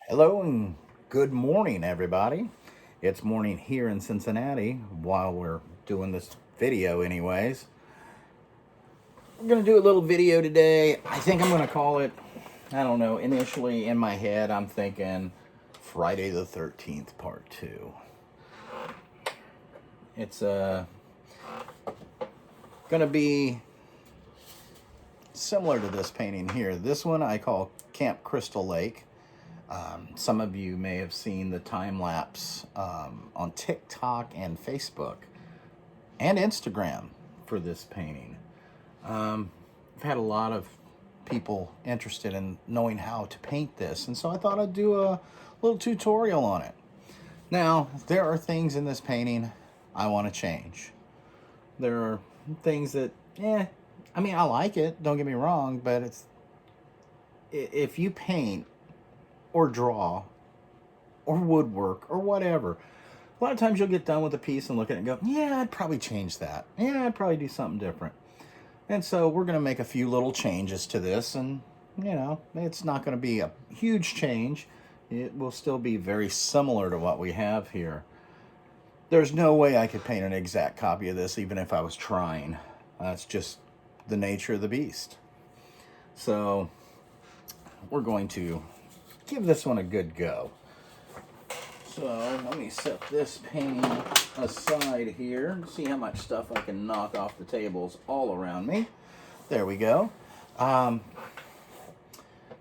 Hello and good morning, everybody. It's morning here in Cincinnati while we're doing this video, anyways. We're going to do a little video today. I think I'm going to call it, I don't know, initially in my head, I'm thinking Friday the 13th, part 2. It's going to be similar to this painting here. This one I call Camp Crystal Lake. Some of you may have seen the time lapse on TikTok and Facebook and Instagram for this painting. I've had a lot of people interested in knowing how to paint this, and so I thought I'd do a little tutorial on it. Now, there are things in this painting I want to change. There are things that, I like it, don't get me wrong, but if you paint or draw or woodwork or whatever, a lot of times you'll get done with a piece and look at it and go, yeah, I'd probably change that. Yeah, I'd probably do something different. And so we're going to make a few little changes to this, and it's not going to be a huge change. It will still be very similar to what we have here. There's no way I could paint an exact copy of this even if I was trying. That's just the nature of the beast. So we're going to give this one a good go. So let me set this painting aside here and see how much stuff I can knock off the tables all around me. There we go.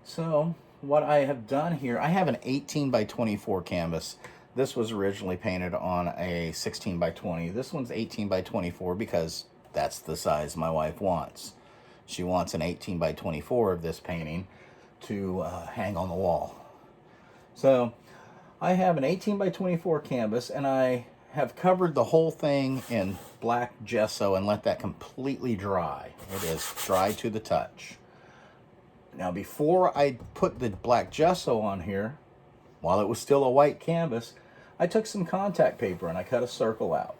So what I have done here, I have an 18 by 24 canvas. This was originally painted on a 16 by 20. This one's 18 by 24 because that's the size my wife wants. She wants an 18 by 24 of this painting to hang on the wall. So I have an 18 by 24 canvas, and I have covered the whole thing in black gesso and let that completely dry. It is dry to the touch. Now, before I put the black gesso on here, while it was still a white canvas, I took some contact paper and I cut a circle out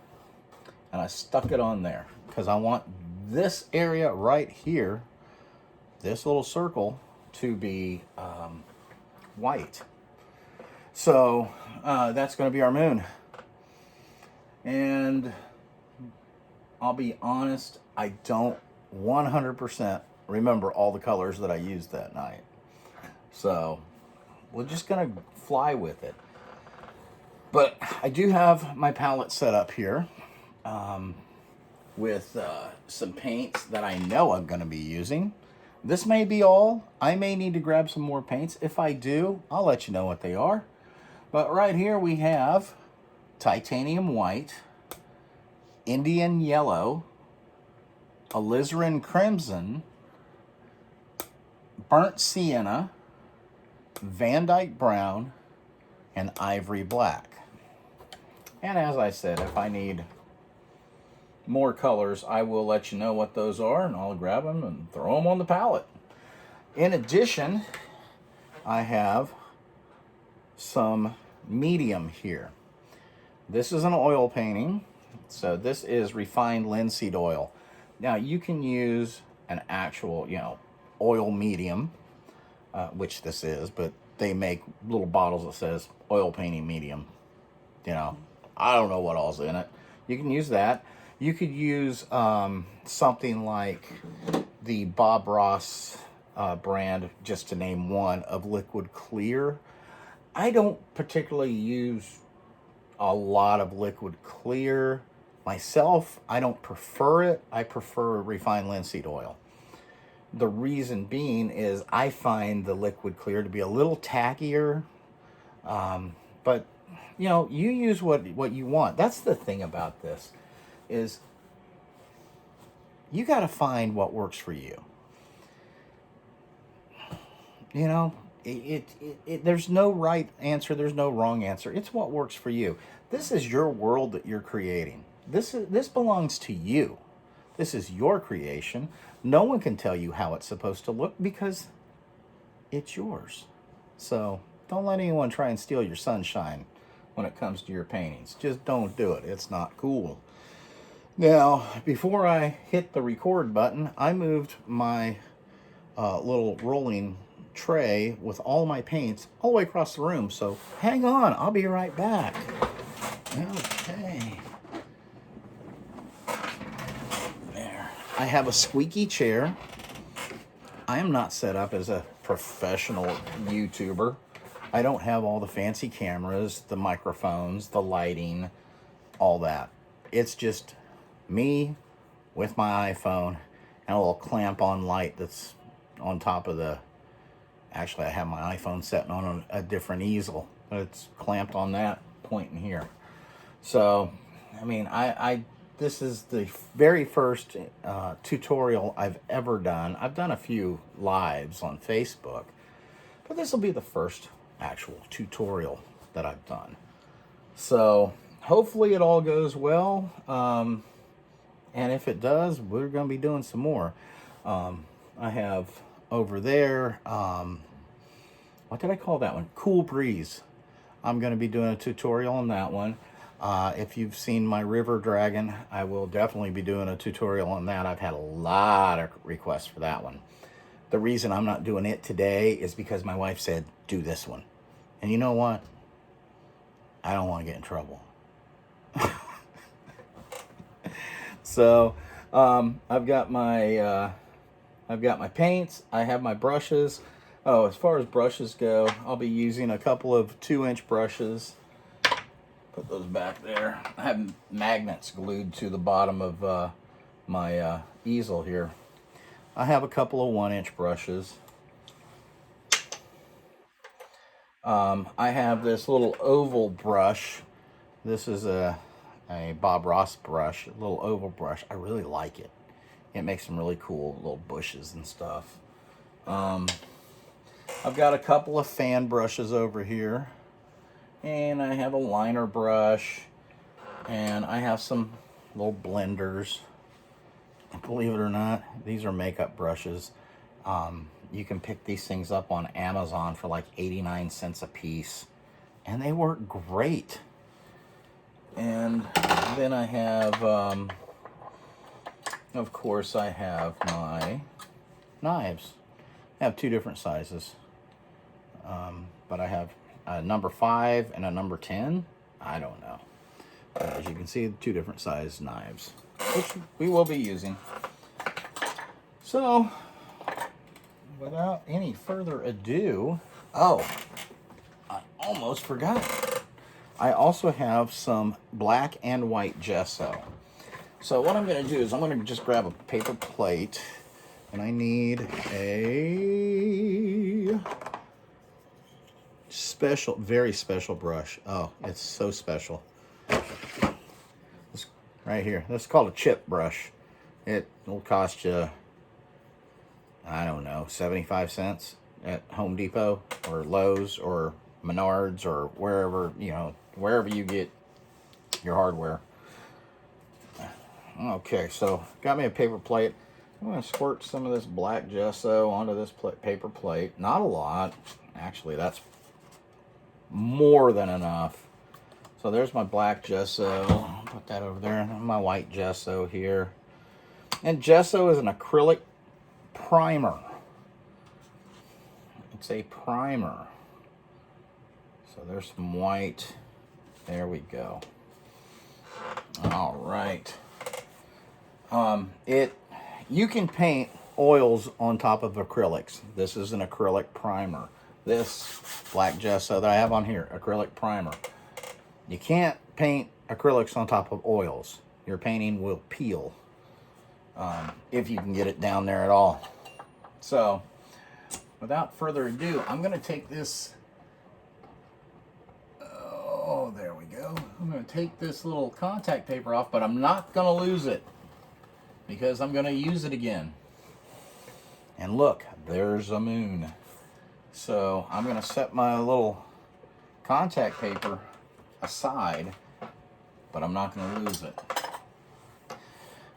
and I stuck it on there because I want this area right here, this little circle, to be white. So that's going to be our moon. And I'll be honest, I don't 100% remember all the colors that I used that night. So we're just going to fly with it. But I do have my palette set up here with some paints that I know I'm going to be using. This may be all. I may need to grab some more paints. If I do, I'll let you know what they are. But right here we have titanium white, Indian yellow, alizarin crimson, burnt sienna, Van Dyke brown, and ivory black. And as I said, if I need more colors, I will let you know what those are, and I'll grab them and throw them on the palette. In addition, I have some medium here. This is an oil painting, so this is refined linseed oil. Now you can use an actual, oil medium, which this is, but they make little bottles that says oil painting medium. I don't know what all's in it. You can use that. You could use something like the Bob Ross brand, just to name one, of liquid clear. I don't particularly use a lot of liquid clear myself. I don't prefer it. I prefer refined linseed oil. The reason being is I find the liquid clear to be a little tackier. But, you use what you want. That's the thing about this, is you got to find what works for you. There's no right answer. There's no wrong answer. It's what works for you. This is your world that you're creating. This belongs to you. This is your creation. No one can tell you how it's supposed to look because it's yours. So don't let anyone try and steal your sunshine when it comes to your paintings. Just don't do it. It's not cool. Now, before I hit the record button, I moved my little rolling tray with all my paints all the way across the room. So hang on, I'll be right back. Okay. There. I have a squeaky chair. I am not set up as a professional YouTuber. I don't have all the fancy cameras, the microphones, the lighting, all that. It's just me with my iPhone and a little clamp-on light that's on top of the... Actually, I have my iPhone sitting on a different easel, but it's clamped on that point in here. So, I mean, this is the very first tutorial I've ever done. I've done a few lives on Facebook, but this will be the first actual tutorial that I've done. So, hopefully it all goes well. And if it does, we're going to be doing some more. I have over there, what did I call that one? Cool Breeze. I'm going to be doing a tutorial on that one. If you've seen my River Dragon, I will definitely be doing a tutorial on that. I've had a lot of requests for that one. The reason I'm not doing it today is because my wife said, do this one. And you know what? I don't want to get in trouble. So, I've got my paints. I have my brushes. Oh, as far as brushes go, I'll be using a couple of 2-inch brushes. Put those back there. I have magnets glued to the bottom of my easel here. I have a couple of 1-inch brushes. I have this little oval brush. This is a Bob Ross brush, a little oval brush. I really like it. It makes some really cool little bushes and stuff. I've got a couple of fan brushes over here. And I have a liner brush. And I have some little blenders. Believe it or not, these are makeup brushes. You can pick these things up on Amazon for like 89 cents a piece. And they work great. And then I have, of course, I have my knives. I have 2 different sizes. But I have a number 5 and a number 10. I don't know. But as you can see, 2 different size knives, which we will be using. So, without any further ado, oh, I almost forgot. I also have some black and white gesso. So what I'm going to do is I'm going to just grab a paper plate, and I need a special, very special brush. Oh, it's so special. This right here. This is called a chip brush. It will cost you, I don't know, 75 cents at Home Depot or Lowe's or Menards or wherever, you know, wherever you get your hardware. Okay, so got me a paper plate. I'm going to squirt some of this black gesso onto this paper plate. Not a lot. Actually, that's more than enough. So there's my black gesso. I'll put that over there. And my white gesso here. And gesso is an acrylic primer. It's a primer. So there's some white. There we go. All right. You can paint oils on top of acrylics. This is an acrylic primer. This black gesso that I have on here, acrylic primer. You can't paint acrylics on top of oils. Your painting will peel if you can get it down there at all. So, without further ado, I'm going to take this. Oh, there we go. I'm going to take this little contact paper off, but I'm not going to lose it because I'm going to use it again. And look, there's a moon. So I'm going to set my little contact paper aside, but I'm not going to lose it.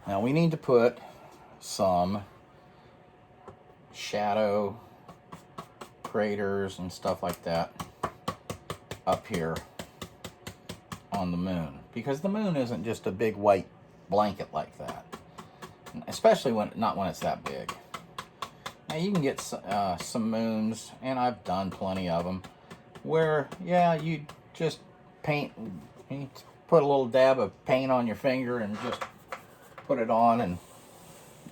Now we need to put some shadow craters and stuff like that up here on the moon, because the moon isn't just a big white blanket like that, especially when it's that big. Now you can get some moons, and I've done plenty of them, where, yeah, you just paint, you put a little dab of paint on your finger and just put it on and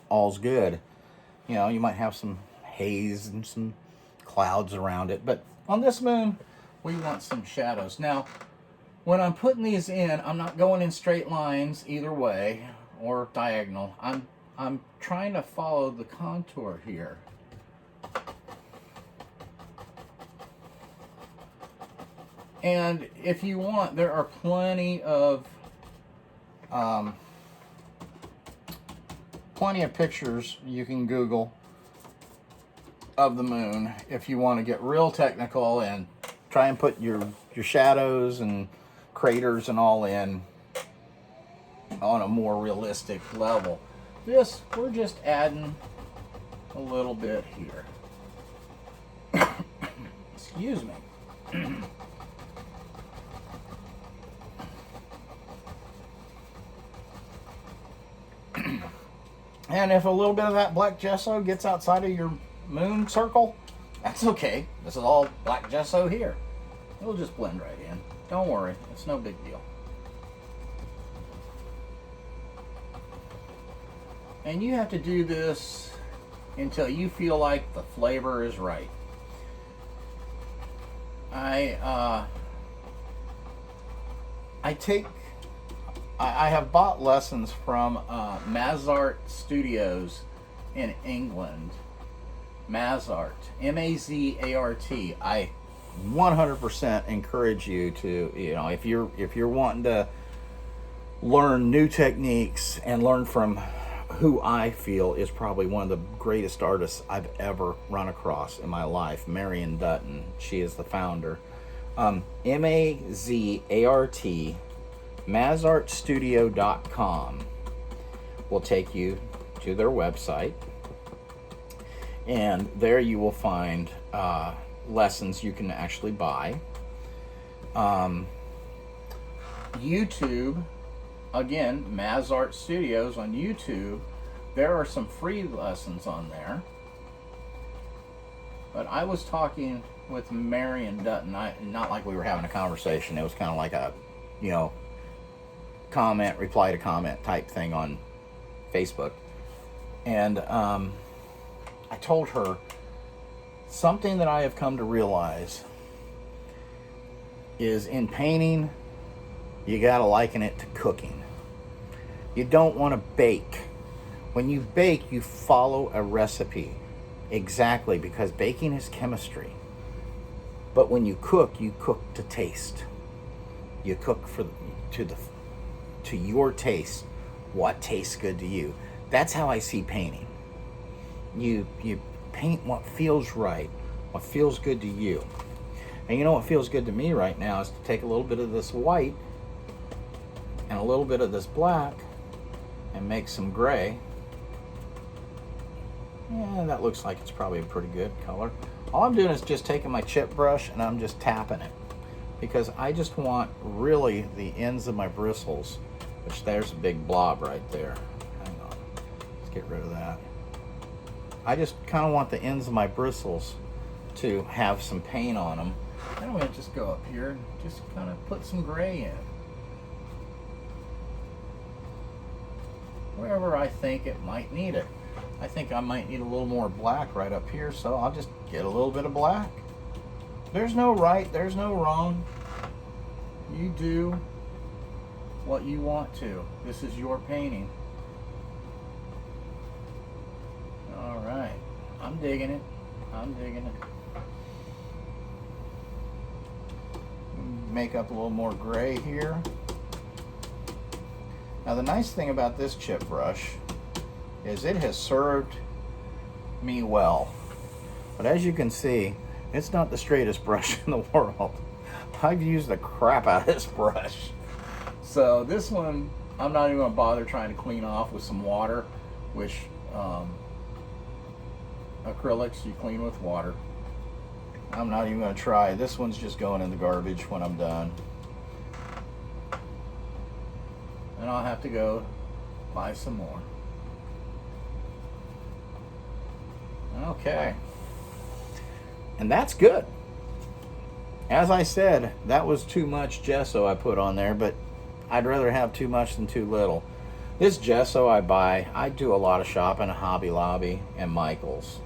all's good. You know, you might have some haze and some clouds around it, but on this moon, we want some shadows. Now, when I'm putting these in, I'm not going in straight lines either way or diagonal. I'm trying to follow the contour here. And if you want, there are plenty of pictures you can Google of the moon if you want to get real technical and try and put your shadows and craters and all in on a more realistic level. This, we're just adding a little bit here. Excuse me. And if a little bit of that black gesso gets outside of your moon circle, that's okay. This is all black gesso here. It'll just blend right in. Don't worry, it's no big deal. And you have to do this until you feel like the flavor is right. I have bought lessons from Mazart Studios in England. Mazart, M-A-Z-A-R-T. I 100% encourage you to, you know, if you're wanting to learn new techniques and learn from who I feel is probably one of the greatest artists I've ever run across in my life, Marion Dutton. She is the founder. M-A-Z-A-R-T, mazartstudio.com will take you to their website, and there you will find lessons you can actually buy. YouTube, again, Mazart Studios on YouTube, there are some free lessons on there. But I was talking with Marion Dutton, not like we were having a conversation, it was kind of like a, you know, comment, reply to comment type thing on Facebook. And I told her something that I have come to realize is in painting, you gotta liken it to cooking. You don't want to bake. When you bake, you follow a recipe exactly, because baking is chemistry. But when you cook to taste. You cook to your taste, what tastes good to you. That's how I see painting. You paint what feels right, what feels good to you. And you know what feels good to me right now is to take a little bit of this white and a little bit of this black and make some gray. Yeah, that looks like it's probably a pretty good color. All I'm doing is just taking my chip brush and I'm just tapping it, because I just want really the ends of my bristles, which there's a big blob right there. Hang on, let's get rid of that. I just kind of want the ends of my bristles to have some paint on them. Then I'm going to just go up here and just kind of put some gray in. Wherever I think it might need it. I think I might need a little more black right up here, so I'll just get a little bit of black. There's no right, there's no wrong. You do what you want to. This is your painting. All right, I'm digging it. I'm digging it. Make up a little more gray here. Now the nice thing about this chip brush is it has served me well. But as you can see, it's not the straightest brush in the world. I've used the crap out of this brush. So this one, I'm not even gonna bother trying to clean off with some water, which acrylics you clean with water. I'm not even gonna try. This one's just going in the garbage when I'm done. And I'll have to go buy some more. Okay. And that's good. As I said, that was too much gesso I put on there, but I'd rather have too much than too little. This gesso I buy, I do a lot of shopping at Hobby Lobby and Michael's.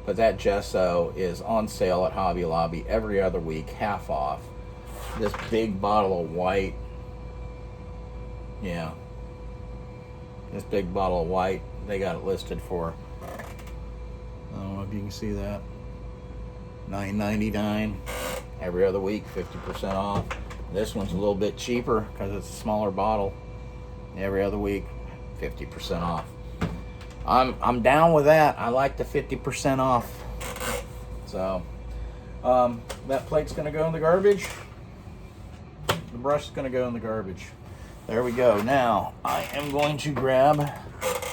But that gesso is on sale at Hobby Lobby every other week, half off. This big bottle of white, yeah, this big bottle of white, they got it listed for, I don't know if you can see that, $9.99 every other week, 50% off. This one's a little bit cheaper because it's a smaller bottle. Every other week, 50% off. I'm down with that. I like the 50% off. So that plate's gonna go in the garbage. The brush is gonna go in the garbage. There we go. Now I am going to grab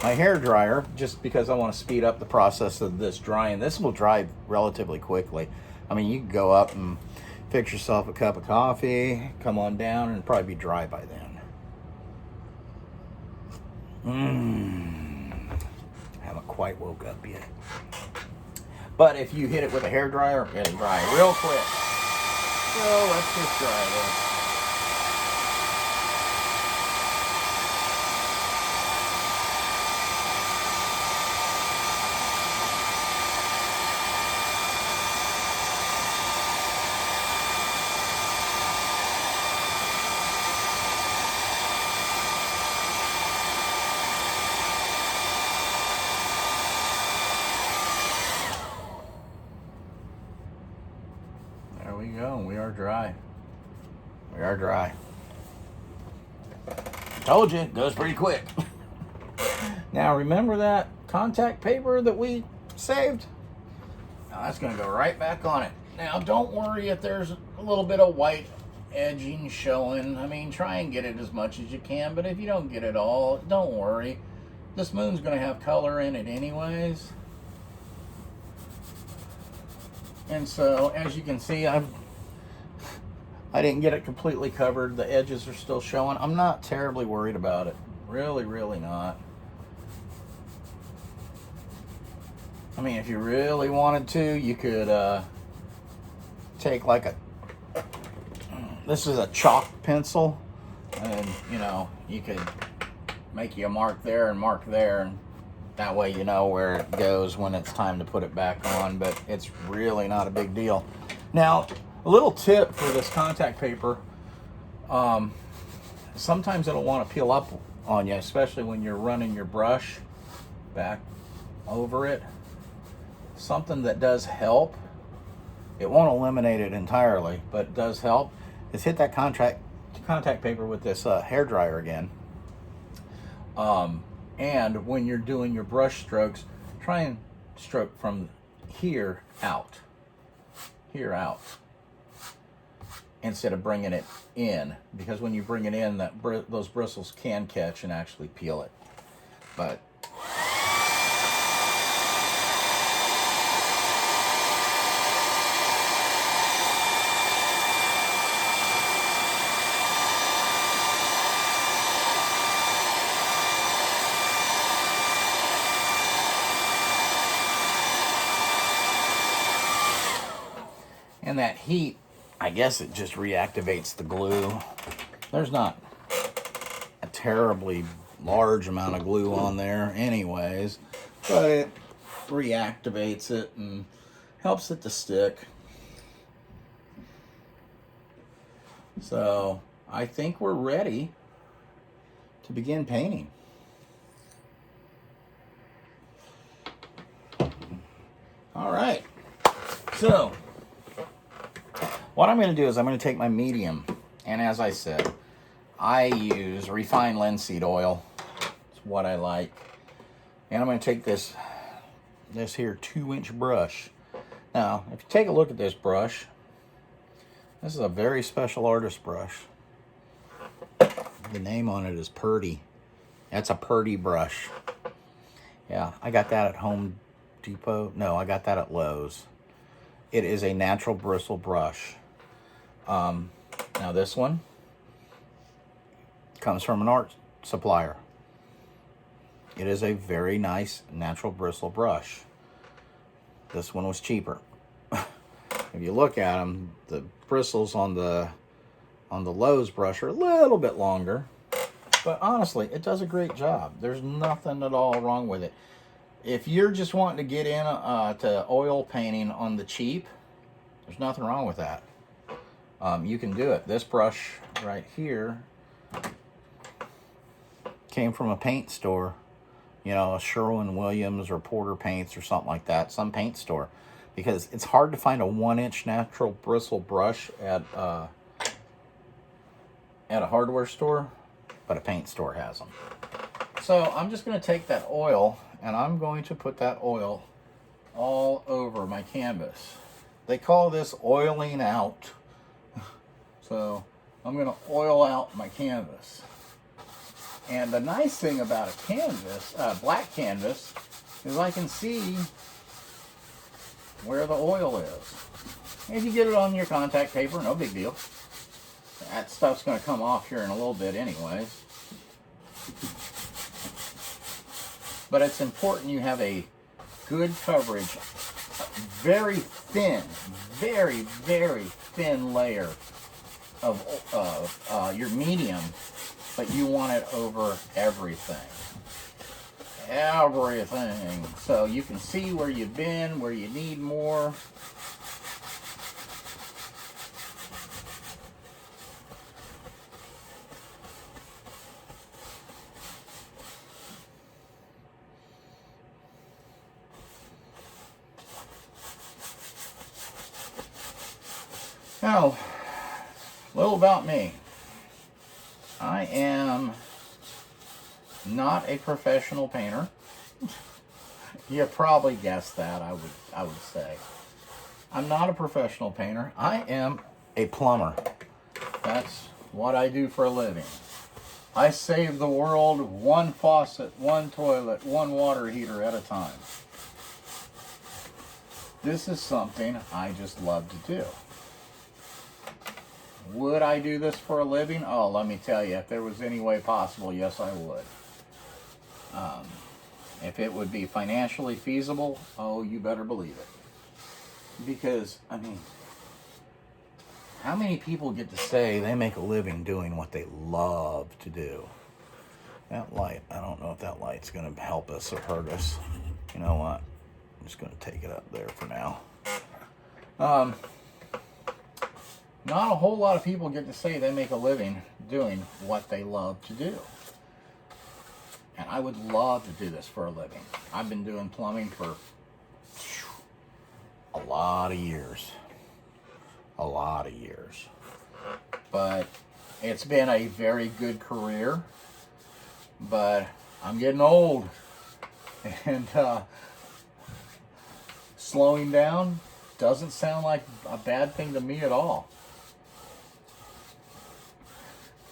my hair dryer just because I want to speed up the process of this drying. This will dry relatively quickly. I mean, you can go up and fix yourself a cup of coffee, come on down, and it'll probably be dry by then. Haven't quite woke up yet. But if you hit it with a hair dryer, it'll dry real quick. So let's just dry this. There we go. We are dry. We are dry. Told you, it goes pretty quick. Now remember that contact paper that we saved? Now that's going to go right back on it. Now don't worry if there's a little bit of white edging showing. I mean, try and get it as much as you can, but if you don't get it all, don't worry. This moon's going to have color in it anyways. And so, as you can see, I didn't get it completely covered. The edges are still showing. I'm not terribly worried about it. Really, really not. I mean, if you really wanted to, you could take like this is a chalk pencil, and you know, you could make you a mark there and mark there, and that way you know where it goes when it's time to put it back on, but it's really not a big deal. Now, a little tip for this contact paper, sometimes it'll want to peel up on you, especially when you're running your brush back over it. Something that does help, it won't eliminate it entirely, but it does help, is hit that contact paper with this hair dryer again. And when you're doing your brush strokes, try and stroke from here out, instead of bringing it in, because when you bring it in, those bristles can catch and actually peel it. But and that heat, I guess it just reactivates the glue. There's not a terribly large amount of glue on there anyways, but it reactivates it and helps it to stick. So I think we're ready to begin painting. All right, so what I'm going to do is I'm going to take my medium, and as I said, I use refined linseed oil. It's what I like. And I'm going to take this here 2-inch brush. Now, if you take a look at this brush, this is a very special artist brush. The name on it is Purdy. That's a Purdy brush. Yeah, I got that at Home Depot. No, I got that at Lowe's. It is a natural bristle brush. Now this one comes from an art supplier. It is a very nice natural bristle brush. This one was cheaper. If you look at them, the bristles on the Lowe's brush are a little bit longer, but honestly, it does a great job. There's nothing at all wrong with it. If you're just wanting to get in to oil painting on the cheap, there's nothing wrong with that. You can do it. This brush right here came from a paint store, you know, a Sherwin-Williams or Porter Paints or something like that, some paint store, because it's hard to find a 1-inch natural bristle brush at a hardware store, but a paint store has them. So I'm just going to take that oil and I'm going to put that oil all over my canvas. They call this oiling out. So I'm going to oil out my canvas. And the nice thing about a canvas, black canvas, is I can see where the oil is. If you get it on your contact paper, no big deal. That stuff's going to come off here in a little bit anyways. But it's important you have a good coverage, very thin, very, very thin layer of your medium, but you want it over everything. Everything. So you can see where you've been, where you need more. Now, a little about me. I am not a professional painter. You probably guessed that, I would say. I'm not a professional painter. I am a plumber. That's what I do for a living. I save the world one faucet, one toilet, one water heater at a time. This is something I just love to do. Would I do this for a living? Oh, let me tell you, if there was any way possible, yes, I would. If it would be financially feasible, oh, you better believe it. Because, I mean, how many people get to say they make a living doing what they love to do? That light, I don't know if that light's going to help us or hurt us. You know what? I'm just going to take it up there for now. Not a whole lot of people get to say they make a living doing what they love to do. And I would love to do this for a living. I've been doing plumbing for a lot of years. A lot of years. But it's been a very good career. But I'm getting old. And slowing down doesn't sound like a bad thing to me at all.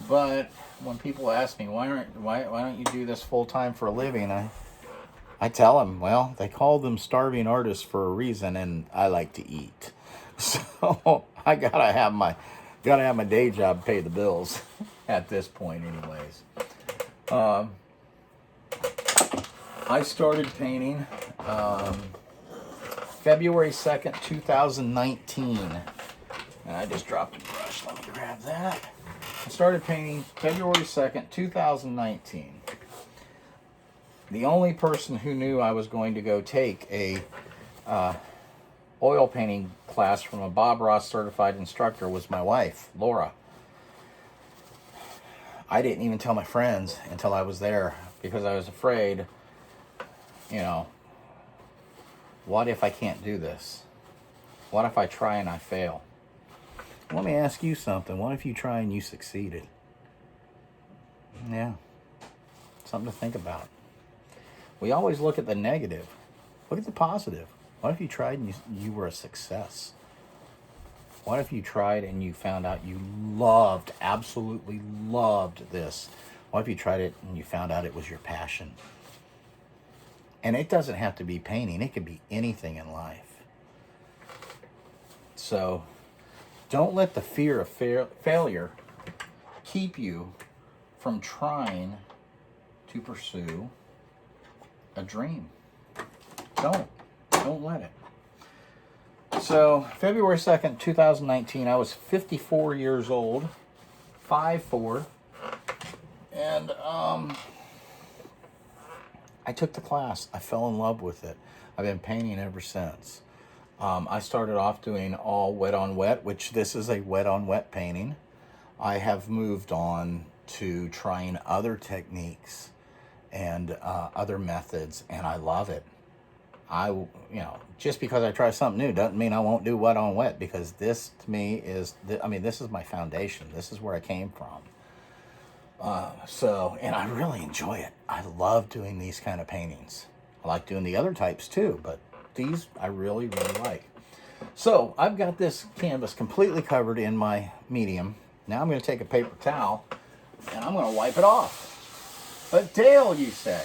But when people ask me, why don't you do this full time for a living? I tell them, well, they call them starving artists for a reason, and I like to eat. So I gotta have my day job pay the bills at this point, anyways. I started painting February 2nd, 2019. And I just dropped a brush. Let me grab that. I started painting February 2nd, 2019. The only person who knew I was going to go take a oil painting class from a Bob Ross certified instructor was my wife, Laura. I didn't even tell my friends until I was there because I was afraid, you know, what if I can't do this? What if I try and I fail? Let me ask you something. What if you try and you succeeded? Yeah. Something to think about. We always look at the negative. Look at the positive. What if you tried and you were a success? What if you tried and you found out you absolutely loved this? What if you tried it and you found out it was your passion? And it doesn't have to be painting. It could be anything in life. So don't let the fear of failure keep you from trying to pursue a dream. Don't let it. So February 2nd, 2019, I was 54 years old, 5'4", and I took the class. I fell in love with it. I've been painting ever since. I started off doing all wet on wet, which this is a wet on wet painting. I have moved on to trying other techniques and other methods, and I love it. Just because I try something new doesn't mean I won't do wet on wet, because this to me is, this is my foundation. This is where I came from. And I really enjoy it. I love doing these kind of paintings. I like doing the other types too, but these I really, really like. So I've got this canvas completely covered in my medium. Now I'm going to take a paper towel and I'm going to wipe it off. But Dale, you say,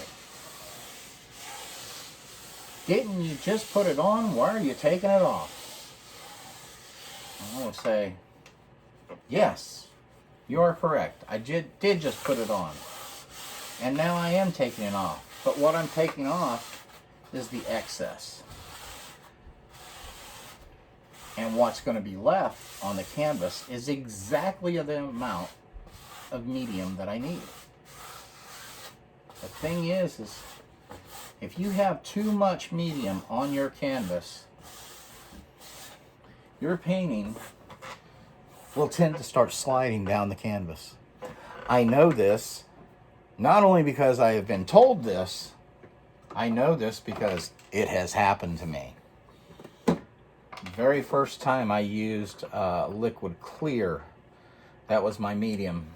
didn't you just put it on? Why are you taking it off? I'm going to say, yes, you are correct. I did just put it on. And now I am taking it off. But what I'm taking off is the excess. And what's going to be left on the canvas is exactly the amount of medium that I need. The thing is if you have too much medium on your canvas, your painting will tend to start sliding down the canvas. I know this not only because I have been told this, I know this because it has happened to me. The very first time I used liquid clear, that was my medium,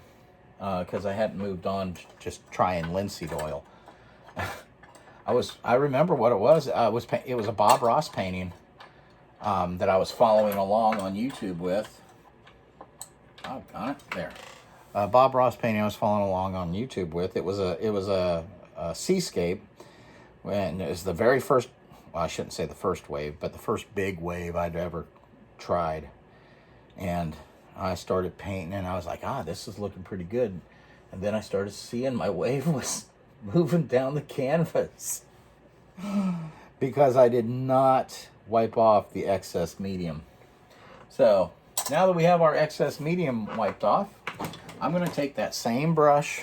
because I hadn't moved on to just trying linseed oil. I remember what it was. It was a Bob Ross painting that I was following along on YouTube with. Oh, got it there. Bob Ross painting I was following along on YouTube with. It was a seascape, and it was the very first. Well, I shouldn't say the first wave, but the first big wave I'd ever tried. And I started painting, and I was like, this is looking pretty good. And then I started seeing my wave was moving down the canvas because I did not wipe off the excess medium. So now that we have our excess medium wiped off, I'm going to take that same brush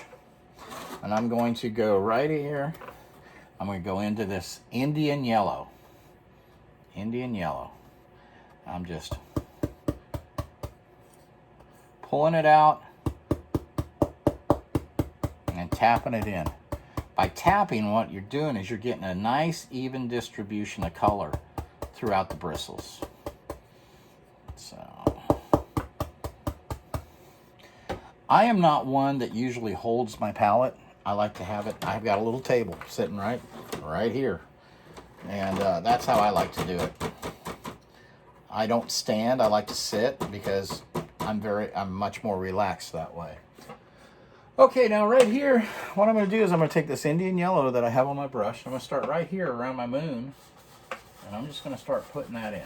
and I'm going to go right here. I'm going to go into this Indian yellow. Indian yellow. I'm just pulling it out and tapping it in. By tapping, what you're doing is you're getting a nice even distribution of color throughout the bristles. So I am not one that usually holds my palette. I like to have it. I've got a little table sitting right here, and that's how I like to do it. I don't stand. I like to sit because I'm much more relaxed that way. Okay, now right here, what I'm going to do is I'm going to take this Indian yellow that I have on my brush. I'm going to start right here around my moon, and I'm just going to start putting that in.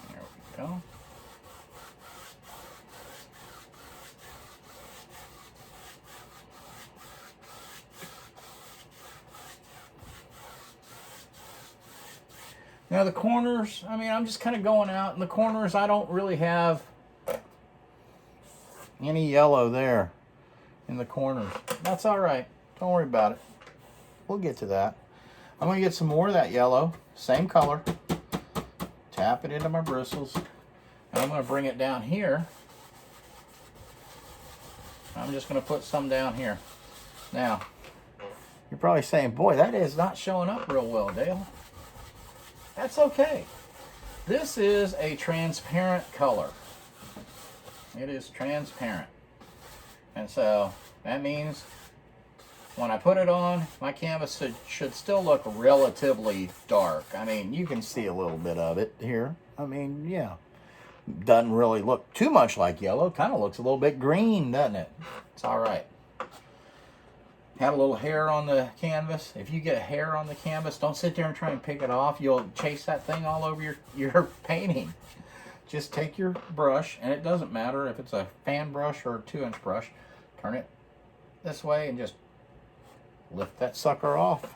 There we go. Now the corners, I'm just kind of going out in the corners. I don't really have any yellow there in the corners. That's all right. Don't worry about it. We'll get to that. I'm going to get some more of that yellow, same color. Tap it into my bristles. And I'm going to bring it down here. I'm just going to put some down here. Now, you're probably saying, boy, that is not showing up real well, Dale. That's okay. This is a transparent color. It is transparent. And so that means when I put it on, my canvas should still look relatively dark. You can see a little bit of it here. Yeah. Doesn't really look too much like yellow. Kind of looks a little bit green, doesn't it? It's all right. had a little hair on the canvas. If you get a hair on the canvas, don't sit there and try and pick it off. You'll chase that thing all over your painting. Just take your brush, and it doesn't matter if it's a fan brush or a 2-inch brush, turn it this way and just lift that sucker off.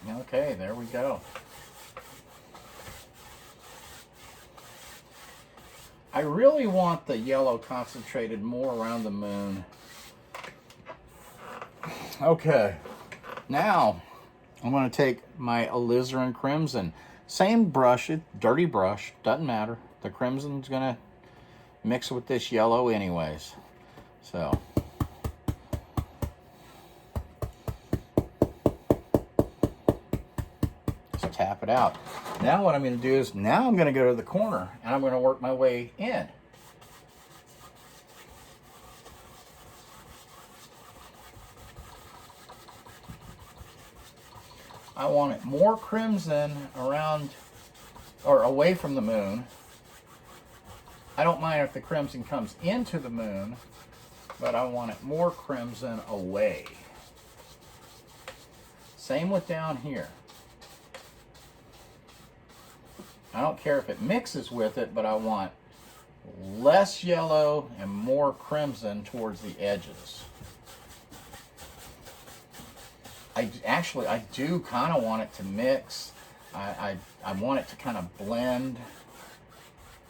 Okay, there we go. I really want the yellow concentrated more around the moon. Okay, now I'm going to take my alizarin crimson. Same brush, dirty brush, doesn't matter. The crimson's going to mix with this yellow anyways. So, just tap it out. Now what I'm going to do is, now I'm going to go to the corner and I'm going to work my way in. I want it more crimson around or away from the moon. I don't mind if the crimson comes into the moon, but I want it more crimson away. Same with down here. I don't care if it mixes with it, but I want less yellow and more crimson towards the edges. I do kind of want it to mix. I want it to kind of blend.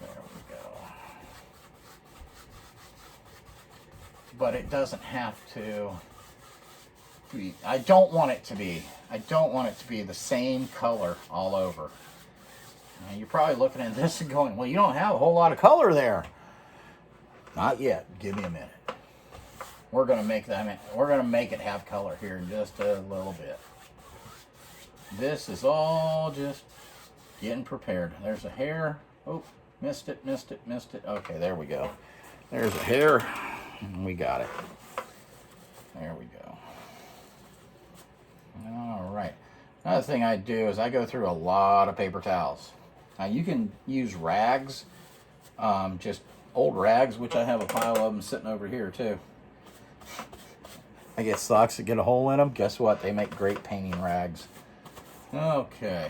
There we go. But it doesn't have to be, I don't want it to be the same color all over. Now you're probably looking at this and going, well, you don't have a whole lot of color there. Not yet. Give me a minute. We're gonna make it have color here in just a little bit. This is all just getting prepared. There's a hair. Oh, missed it. Okay, there we go. There's a hair. We got it. There we go. All right. Another thing I do is I go through a lot of paper towels. Now you can use rags, just old rags, which I have a pile of them sitting over here too. I get socks that get a hole in them. Guess what? They make great painting rags. Okay.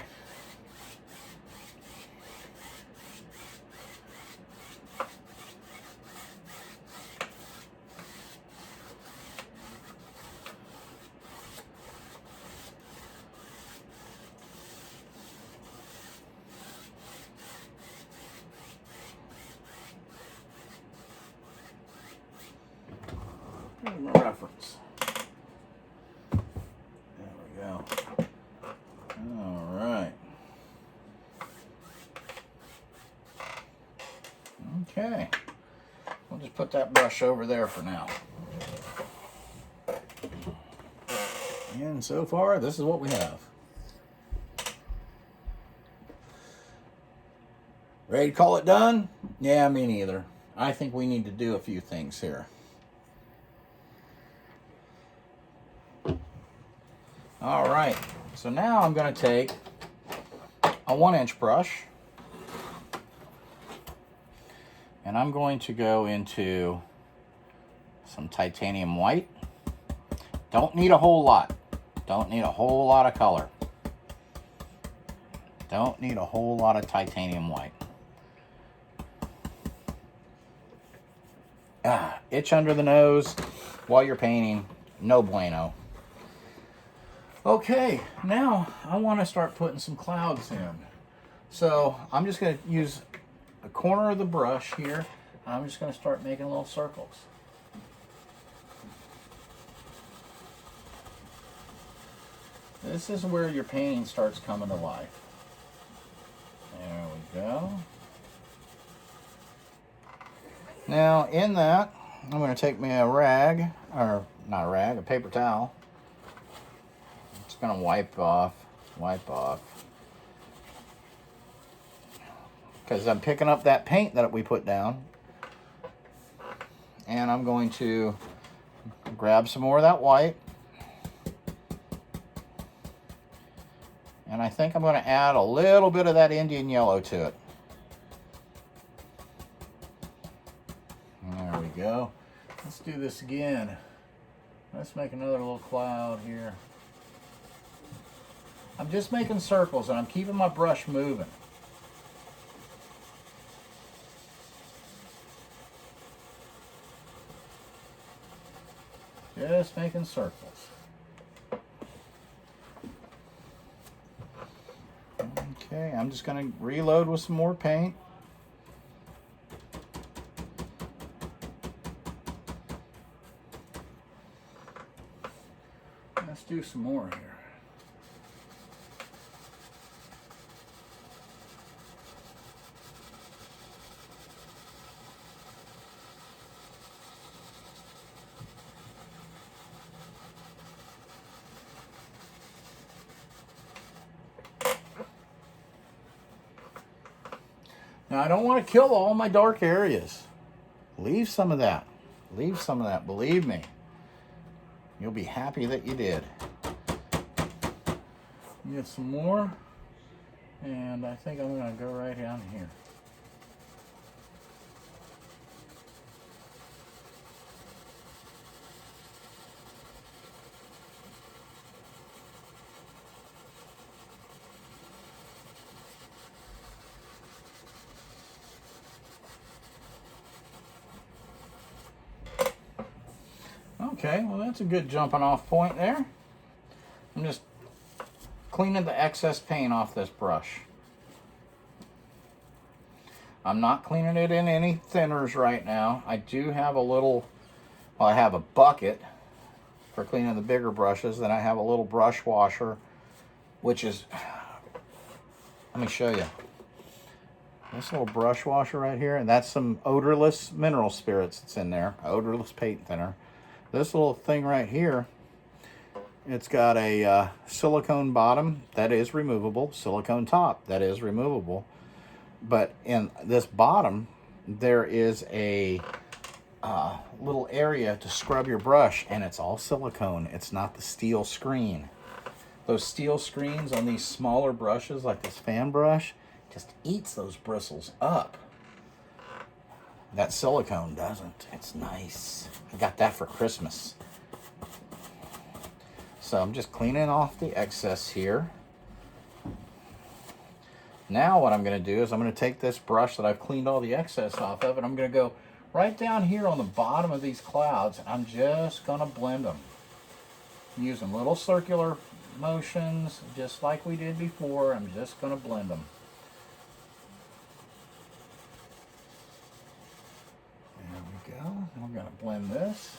Here's my reference. There we go. All right. Okay. We'll just put that brush over there for now. And so far, this is what we have. Ready to call it done? Yeah, me neither. I think we need to do a few things here. All right, so now I'm going to take a 1-inch brush and I'm going to go into some titanium white. Don't need a whole lot. Don't need a whole lot of color. Don't need a whole lot of titanium white. Itch under the nose while you're painting, no bueno. Okay, now I want to start putting some clouds in. So I'm just going to use a corner of the brush here. I'm just going to start making little circles. This is where your painting starts coming to life. There we go. Now in that, I'm going to take me a rag, or not a rag, a paper towel. It's going to wipe off. Because I'm picking up that paint that we put down. And I'm going to grab some more of that white. And I think I'm going to add a little bit of that Indian yellow to it. There we go. Let's do this again. Let's make another little cloud here. I'm just making circles and I'm keeping my brush moving. Just making circles. Okay, I'm just going to reload with some more paint. Let's do some more here. Now, I don't want to kill all my dark areas. Leave some of that. Leave some of that, believe me. You'll be happy that you did. Get some more. And I think I'm going to go right down here. Okay, well that's a good jumping off point there. I'm just cleaning the excess paint off this brush. I'm not cleaning it in any thinners right now. I do have a little, well, I have a bucket for cleaning the bigger brushes. Then I have a little brush washer, which is, let me show you. This little brush washer right here, and that's some odorless mineral spirits that's in there, odorless paint thinner. This little thing right here, it's got a silicone bottom that is removable, silicone top that is removable. But in this bottom, there is a little area to scrub your brush, and it's all silicone. It's not the steel screen. Those steel screens on these smaller brushes, like this fan brush, just eats those bristles up. That silicone doesn't. It's nice. I got that for Christmas. So I'm just cleaning off the excess here. Now what I'm going to do is I'm going to take this brush that I've cleaned all the excess off of, and I'm going to go right down here on the bottom of these clouds, and I'm just going to blend them. I'm using little circular motions, just like we did before. I'm just going to blend them. There we go. I'm going to blend this.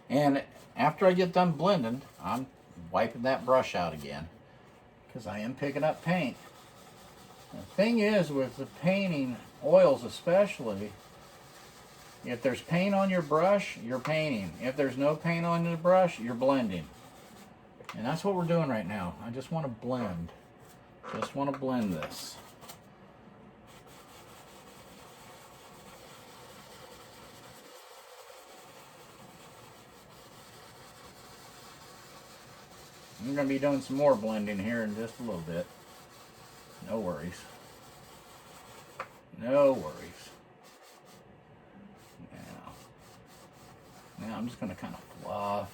And after I get done blending, I'm wiping that brush out again because I am picking up paint. The thing is with the painting, oils especially, if there's paint on your brush, you're painting. If there's no paint on the brush, you're blending. And that's what we're doing right now. I just want to blend. Just want to blend this. I'm going to be doing some more blending here in just a little bit. No worries. No worries. Now I'm just going to kind of fluff.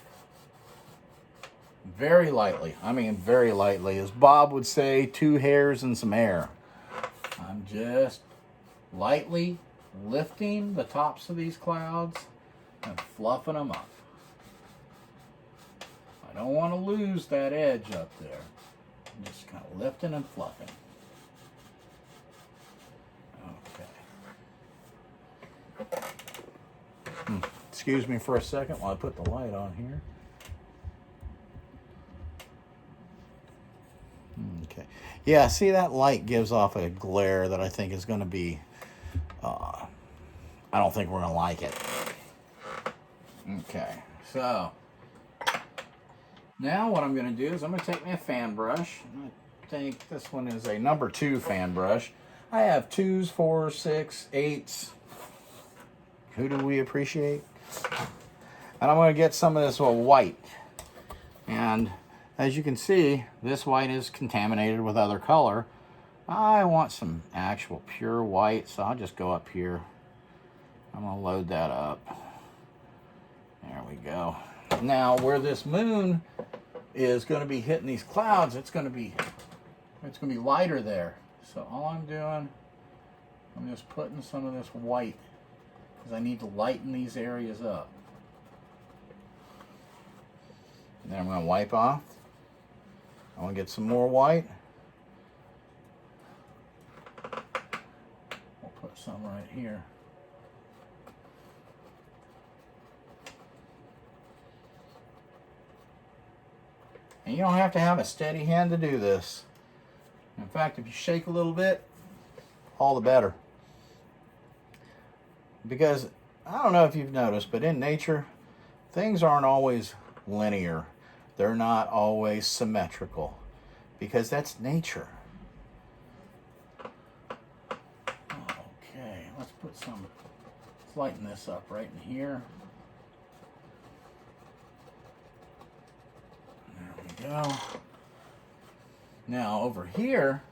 Very lightly. I mean very lightly. As Bob would say, 2 hairs and some air. I'm just lightly lifting the tops of these clouds and fluffing them up. I don't want to lose that edge up there. I'm just kind of lifting and fluffing. Okay. Excuse me for a second while I put the light on here. Okay. Yeah, see, that light gives off a glare that I think is going to be, I don't think we're going to like it. Okay, so now what I'm going to do is I'm going to take me a fan brush. I think this one is a number 2 fan brush. I have 2s, 4s, 6, 8s. Who do we appreciate? And I'm going to get some of this white. And As you can see, this white is contaminated with other color. I want some actual pure white, so I'll just go up here. I'm going to load that up. There we go. Now, where this moon is going to be hitting these clouds, it's going to be lighter there. So all I'm doing, I'm just putting some of this white because I need to lighten these areas up. And then I'm going to wipe off. I want to get some more white. We'll put some right here. And you don't have to have a steady hand to do this. In fact, if you shake a little bit, all the better. Because, I don't know if you've noticed, but in nature, things aren't always linear. They're not always symmetrical. Because that's nature. Okay, let's lighten this up right in here. There we go. Now over here,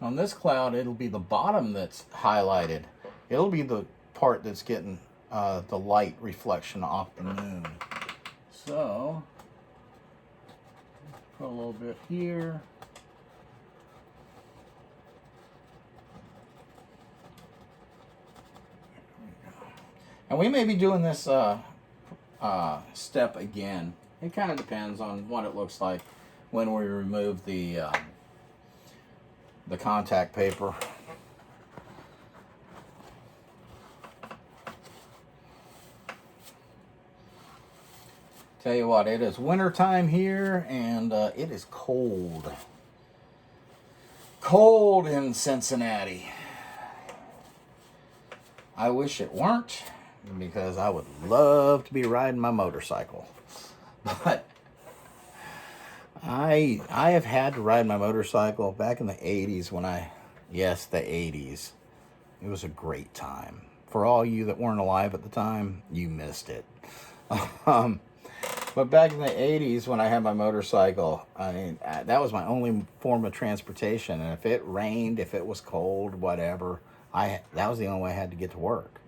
on this cloud, it'll be the bottom that's highlighted. It'll be the part that's getting the light reflection off the moon. So, put a little bit here. And we may be doing this step again. It kind of depends on what it looks like when we remove the contact paper. Tell you what, it is winter time here, and it is cold. Cold in Cincinnati. I wish it weren't, because I would love to be riding my motorcycle. But I have had to ride my motorcycle back in the 80s yes, the 80s. It was a great time. For all you that weren't alive at the time, you missed it. But back in the 80s when I had my motorcycle, that was my only form of transportation. And if it rained, if it was cold, whatever, that was the only way I had to get to work.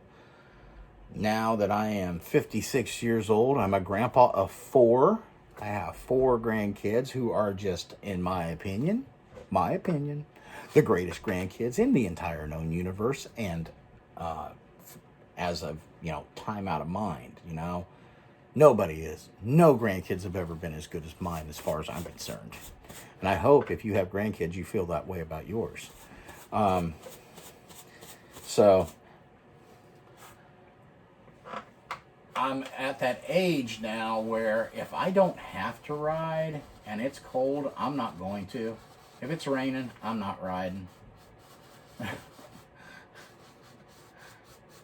Now that I am 56 years old, I'm a grandpa of 4. I have 4 grandkids who are just, in my opinion, the greatest grandkids in the entire known universe. And as of, time out of mind, nobody is. No grandkids have ever been as good as mine as far as I'm concerned. And I hope if you have grandkids, you feel that way about yours. So I'm at that age now where if I don't have to ride and it's cold, I'm not going to. If it's raining, I'm not riding.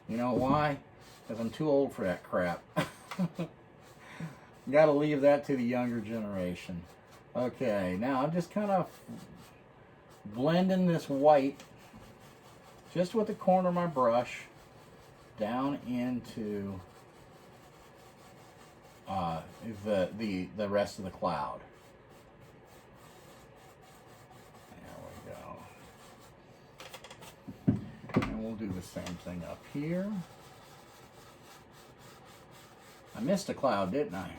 You know why? Because I'm too old for that crap. Got to leave that to the younger generation. Okay, now I'm just kind of blending this white just with the corner of my brush down into the rest of the cloud. There we go. And we'll do the same thing up here. I missed a cloud, didn't I?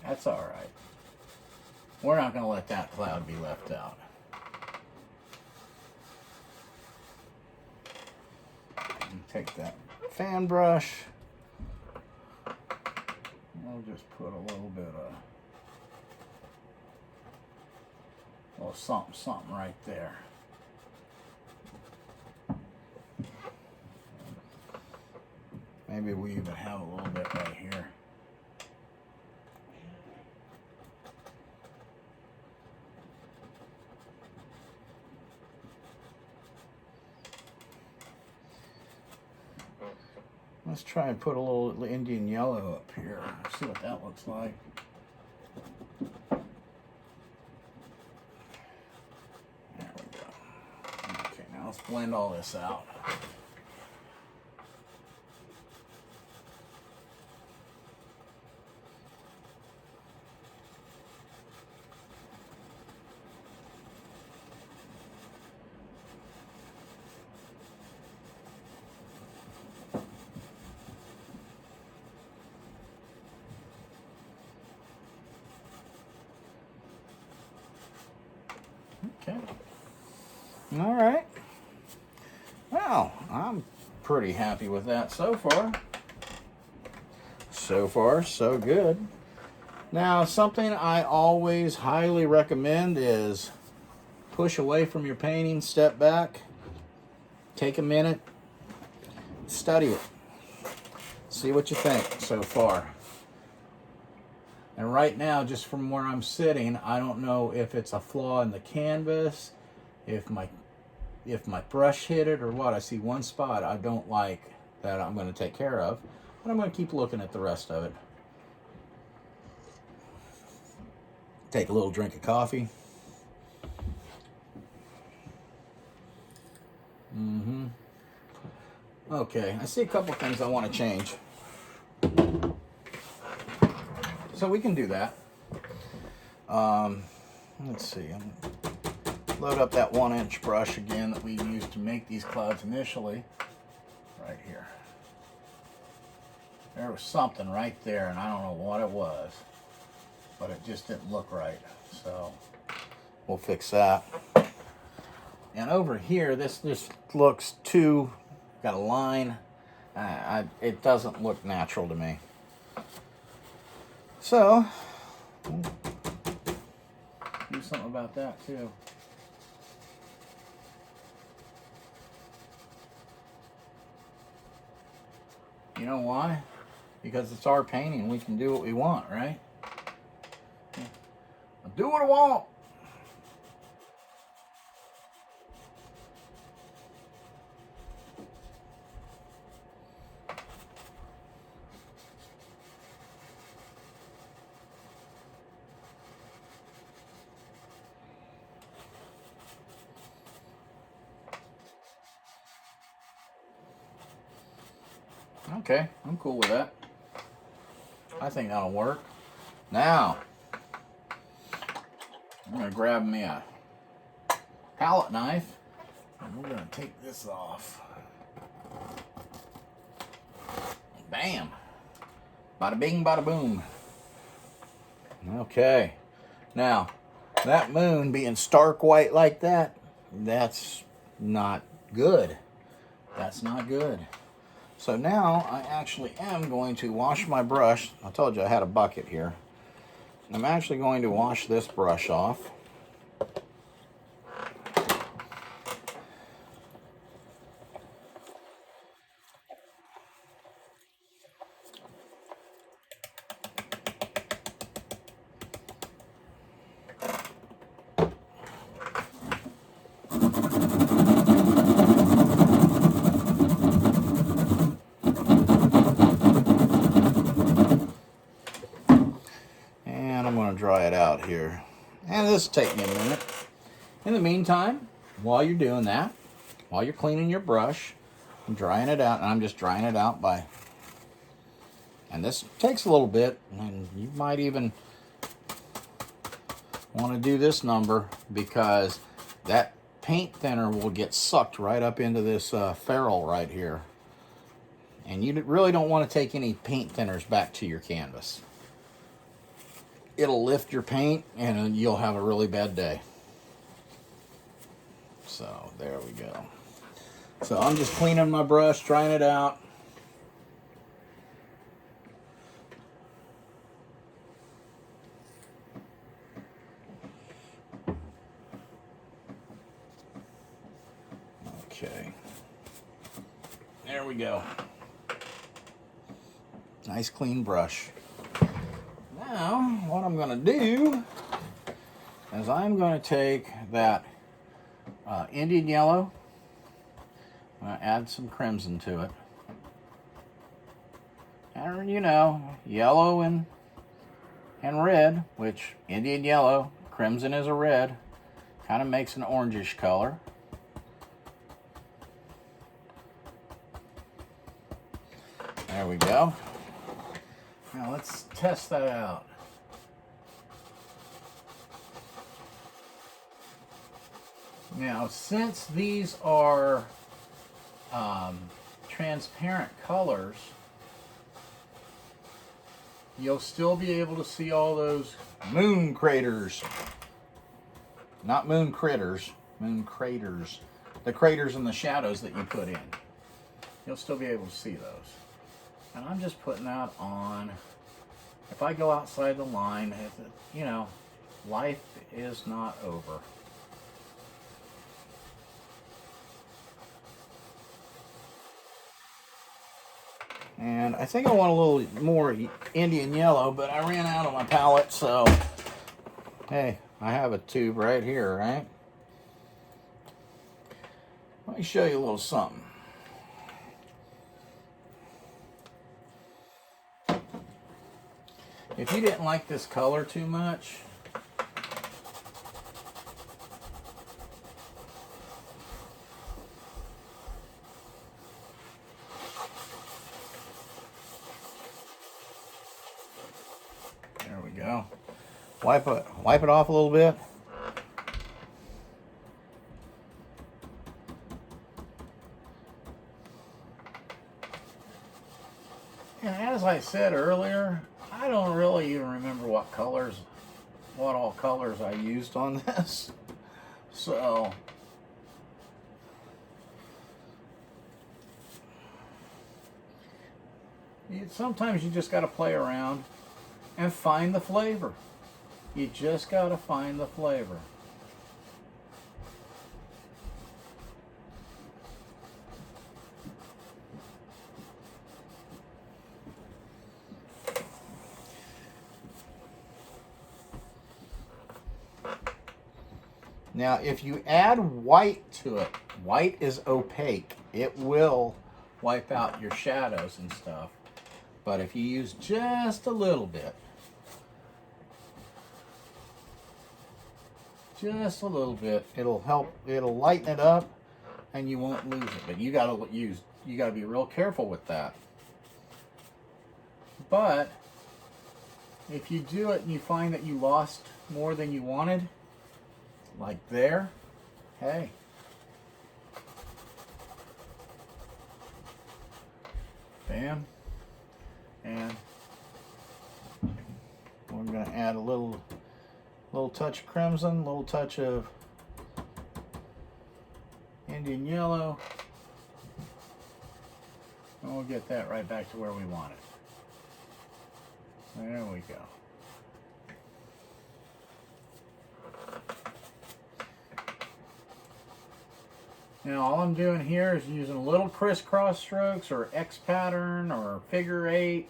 That's all right. We're not going to let that cloud be left out. And take that fan brush. I'll just put a little bit of something right there. Maybe we even have a little bit right here. Let's try and put a little Indian yellow up here. See what that looks like. There we go. Okay, now let's blend all this out. All right. Well, I'm pretty happy with that so far. So far, so good. Now, something I always highly recommend is push away from your painting, step back, take a minute, study it. See what you think so far. And right now, just from where I'm sitting, I don't know if it's a flaw in the canvas, if my brush hit it or what. I see one spot I don't like that I'm going to take care of, but I'm going to keep looking at the rest of it. Take a little drink of coffee. Okay, I see a couple things I want to change. So we can do that. Let's see. Load up that 1-inch brush again that we used to make these clouds initially. Right here. There was something right there, and I don't know what it was, but it just didn't look right. So we'll fix that. And over here, this looks too, got a line. It doesn't look natural to me. So we'll do something about that too. You know why? Because it's our painting. We can do what we want, right? I'll do what I want. Okay, I'm cool with that. I think that'll work. Now, I'm going to grab me a palette knife, and we're going to take this off. Bam! Bada bing, bada boom. Okay. Now, that moon being stark white like that, that's not good. That's not good. So now I actually am going to wash my brush. I told you I had a bucket here. I'm actually going to wash this brush off. Dry it out here, and this will take me a minute. In the meantime, while you're doing that, while you're cleaning your brush and drying it out, and I'm just drying it out by, and this takes a little bit, and you might even want to do this number because that paint thinner will get sucked right up into this ferrule right here, and you really don't want to take any paint thinners back to your canvas. It'll lift your paint and you'll have a really bad day. So there we go. So I'm just cleaning my brush, trying it out. Okay. There we go. Nice clean brush. Now, what I'm going to do is I'm going to take that Indian yellow, I'm going to add some crimson to it. And you know, yellow and red, which Indian yellow, crimson is a red, kind of makes an orangish color. There we go. Now let's test that out. Now, since these are transparent colors, you'll still be able to see all those moon craters. Not moon critters, moon craters. the craters and the shadows that you put in. You'll still be able to see those. And I'm just putting that on. If I go outside the line, you know, life is not over. And I think I want a little more Indian yellow, but I ran out of my palette, so hey, I have a tube right here, right? Let me show you a little something. If you didn't like this color too much, there we go. Wipe it off a little bit. And as I said earlier, I don't really even remember what all colors I used on this. So sometimes you just got to play around and find the flavor. You just got to find the flavor. Now, if you add white to it, white is opaque. It will wipe out your shadows and stuff. But if you use just a little bit, it'll help, it'll lighten it up and you won't lose it. But you gotta be real careful with that. But if you do it and you find that you lost more than you wanted, like there, hey, bam, and we're going to add a little touch of crimson, a little touch of Indian yellow, and we'll get that right back to where we want it. There we go. Now all I'm doing here is using little crisscross strokes or X pattern or figure 8.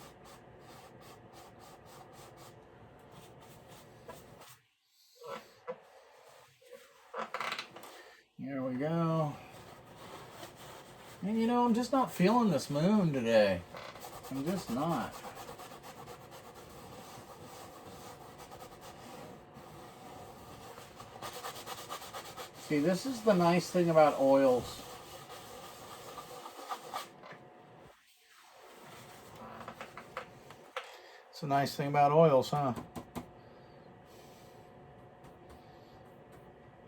There we go. And you know, I'm just not feeling this moon today. I'm just not. See, this is the nice thing about oils. It's a nice thing about oils, huh?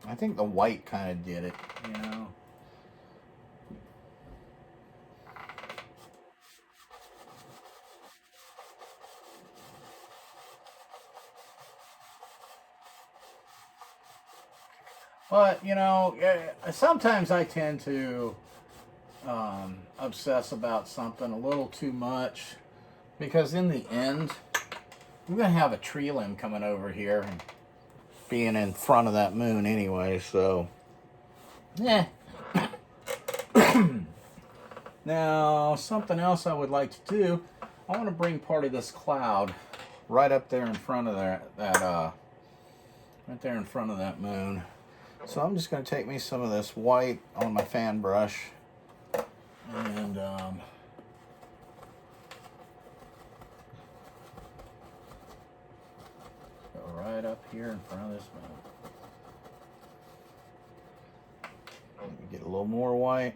I think the white kind of did it, you know. But, you know, sometimes I tend to obsess about something a little too much, because in the end, I'm going to have a tree limb coming over here and being in front of that moon anyway, so, yeah. Now, something else I would like to do, I want to bring part of this cloud right up there in front of right there in front of that moon. So I'm just going to take me some of this white on my fan brush and go right up here in front of this moon. Get a little more white.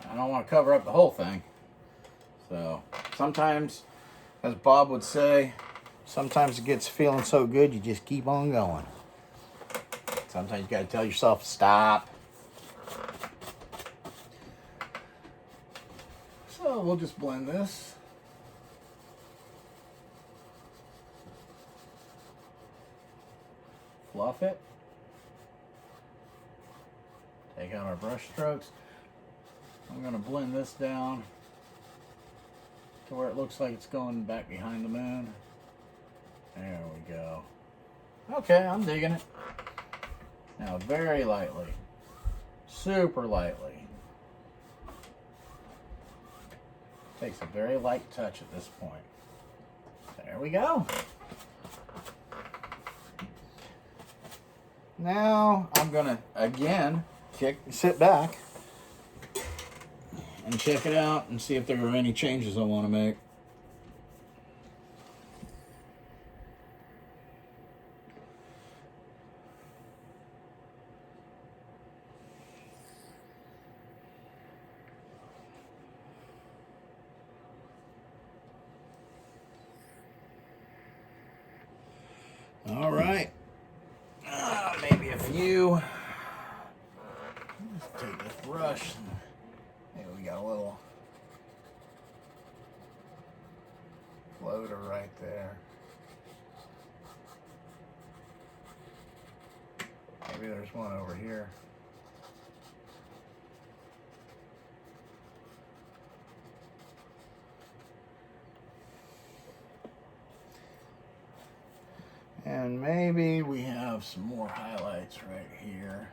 I don't want to cover up the whole thing. So sometimes, as Bob would say, sometimes it gets feeling so good you just keep on going. Sometimes you got to tell yourself stop. So we'll just blend this. Fluff it. Take out our brush strokes. I'm going to blend this down to where it looks like it's going back behind the moon. There we go. Okay, I'm digging it. Now very lightly, super lightly. Takes a very light touch at this point. There we go. Now I'm gonna again sit back and check it out and see if there are any changes I want to make. All right, maybe a few. Let's take this brush. Maybe we got a little floater right there. Maybe there's one over here. And maybe we have some more highlights right here.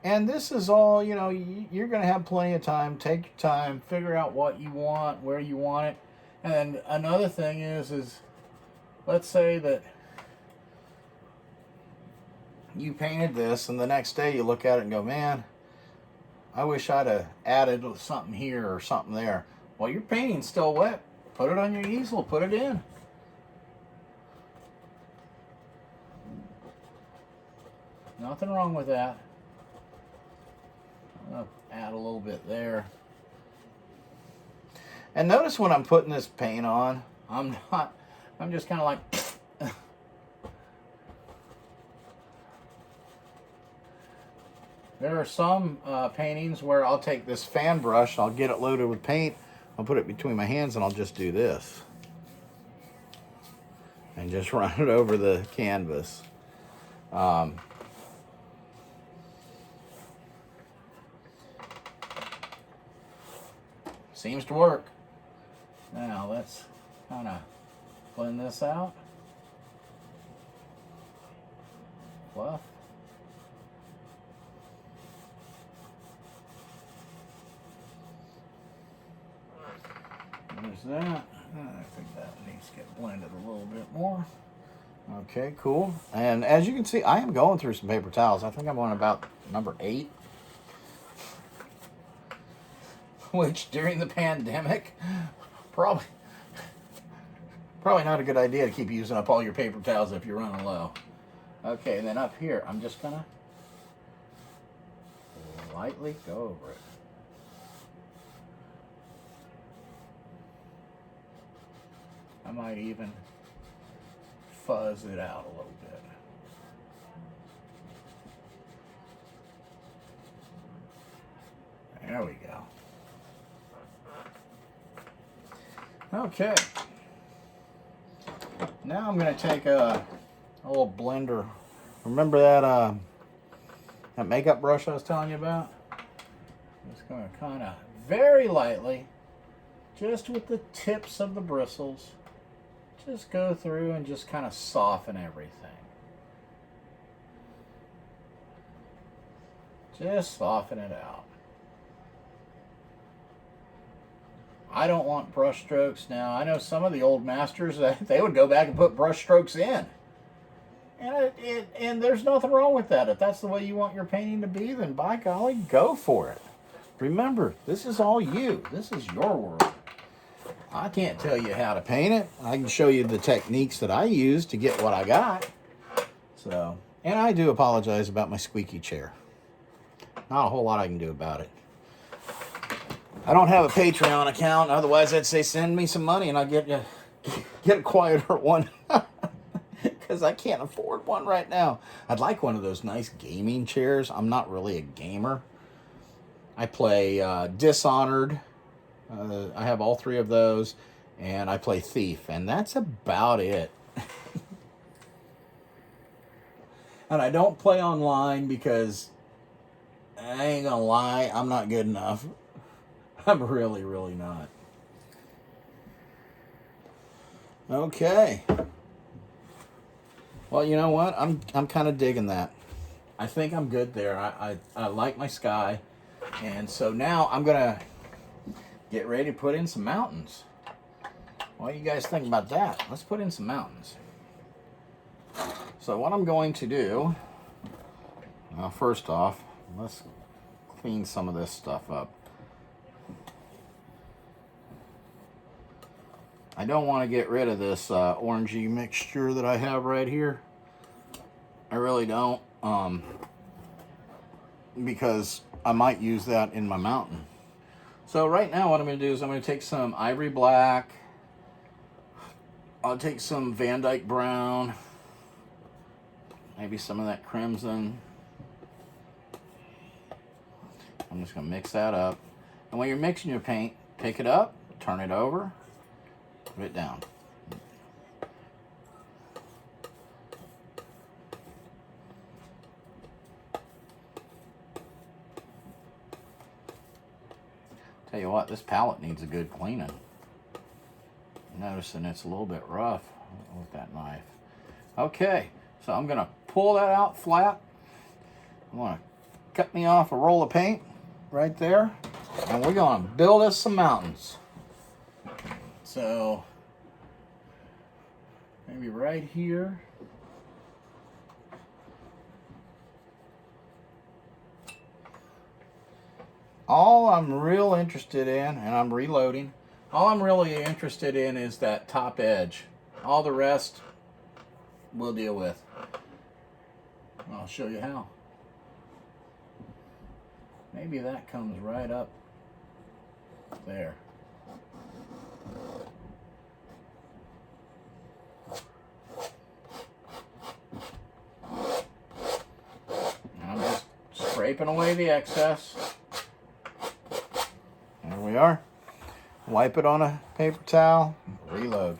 And this is all, you know, you're going to have plenty of time. Take your time, figure out what you want, where you want it. And another thing is let's say that you painted this and the next day you look at it and go, man, I wish I'd have added something here or something there. Well, your painting's still wet. Put it on your easel, put it in. Nothing wrong with that. I'm going to add a little bit there. And notice when I'm putting this paint on, I'm just kind of like... There are some paintings where I'll take this fan brush, I'll get it loaded with paint, I'll put it between my hands and I'll just do this. And just run it over the canvas. Seems to work. Now let's kind of blend this out. Fluff. There's that. I think that needs to get blended a little bit more. Okay, cool. And as you can see, I am going through some paper towels. I think I'm on about number 8. Which during the pandemic, probably not a good idea to keep using up all your paper towels if you're running low. Okay, and then up here, I'm just gonna lightly go over it. I might even fuzz it out a little bit. There we go. Okay. Now I'm going to take a little blender. Remember that makeup brush I was telling you about? I'm just going to kind of very lightly, just with the tips of the bristles, just go through and just kind of soften everything. Just soften it out. I don't want brush strokes now. I know some of the old masters, they would go back and put brush strokes in. And there's nothing wrong with that. If that's the way you want your painting to be, then by golly, go for it. Remember, this is all you. This is your world. I can't tell you how to paint it. I can show you the techniques that I use to get what I got. So, and I do apologize about my squeaky chair. Not a whole lot I can do about it. I don't have a Patreon account, otherwise I'd say send me some money and I'll get a quieter one. Because I can't afford one right now. I'd like one of those nice gaming chairs. I'm not really a gamer. I play Dishonored. I have all 3 of those. And I play Thief. And that's about it. And I don't play online because I ain't gonna lie, I'm not good enough. I'm really, really not. Okay. Well, you know what? I'm kind of digging that. I think I'm good there. I like my sky. And so now I'm going to get ready to put in some mountains. What do you guys think about that? Let's put in some mountains. So what I'm going to do, well, first off, let's clean some of this stuff up. I don't want to get rid of this orangey mixture that I have right here. I really don't. Because I might use that in my mountain. So right now what I'm going to do is I'm going to take some ivory black. I'll take some Van Dyke brown. Maybe some of that crimson. I'm just going to mix that up. And when you're mixing your paint, pick it up, turn it over, put it down. Tell you what, this palette needs a good cleaning. Noticing it's a little bit rough with that knife. Okay, so I'm going to pull that out flat. I'm going to cut me off a roll of paint right there. And we're going to build us some mountains. So, maybe right here. All I'm real interested in, and I'm reloading, all I'm really interested in is that top edge. All the rest we'll deal with. I'll show you how. Maybe that comes right up there. And I'm just scraping away the excess. There we are. Wipe it on a paper towel, reload.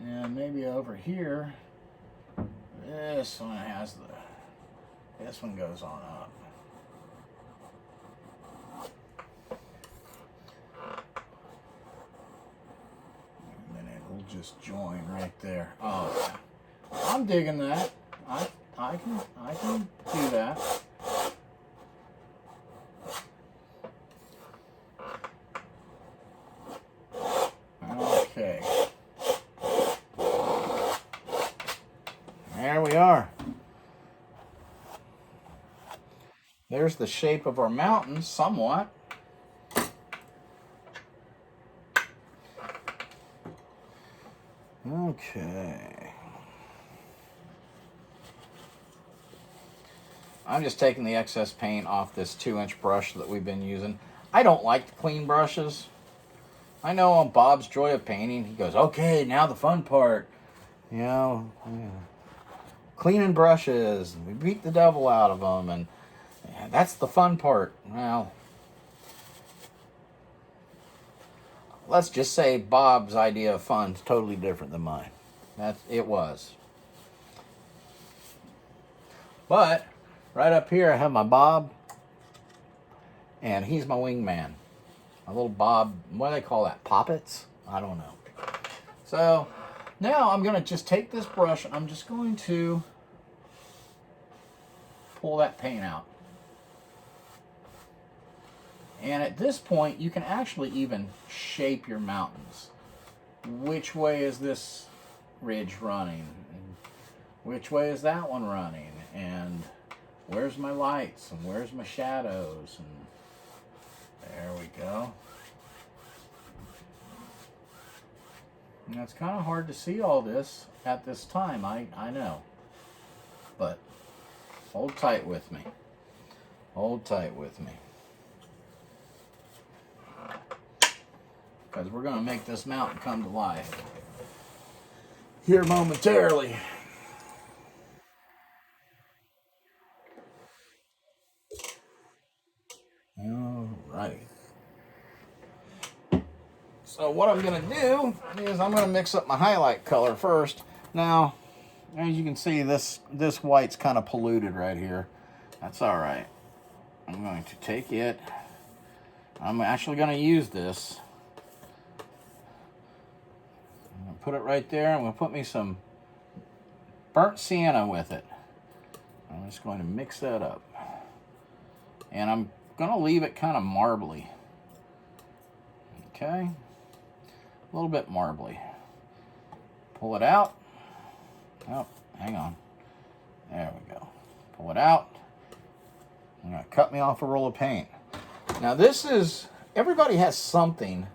And maybe over here, this one has this one goes on up. And then it'll just join right there. Oh, I'm digging that. I can do that. Okay. There we are. There's the shape of our mountain, somewhat. Okay. I'm just taking the excess paint off this 2-inch brush that we've been using. I don't like the clean brushes. I know on Bob's Joy of Painting, he goes, okay, now the fun part. You know, cleaning brushes. We beat the devil out of them, and that's the fun part. Well, let's just say Bob's idea of fun is totally different than mine. It was. But right up here, I have my Bob, and he's my wingman. My little Bob, what do they call that? Poppets? I don't know. So now I'm going to just take this brush, and I'm just going to pull that paint out. And at this point, you can actually even shape your mountains. Which way is this ridge running? And which way is that one running? And where's my lights? And where's my shadows? And there we go. And it's kind of hard to see all this at this time, I know. But hold tight with me. Hold tight with me. Because we're going to make this mountain come to life here momentarily. All right. So what I'm going to do is I'm going to mix up my highlight color first. Now, As you can see, this white's kind of polluted right here. That's all right. I'm going to take it. I'm actually going to use this. I'm going to put it right there. I'm going to put me some burnt sienna with it. I'm just going to mix that up. And I'm going to leave it kind of marbly. Okay. A little bit marbly. Pull it out. Oh, hang on. There we go. Pull it out. I'm going to cut me off a roll of paint. Now this is, everybody has something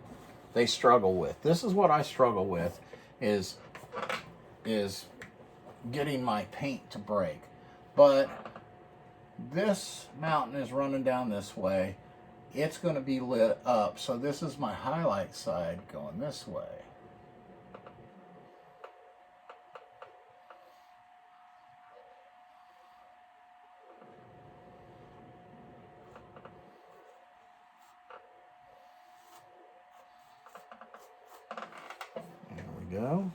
they struggle with. This is what I struggle with, is getting my paint to break. But this mountain is running down this way. It's going to be lit up. So this is my highlight side going this way. There we go.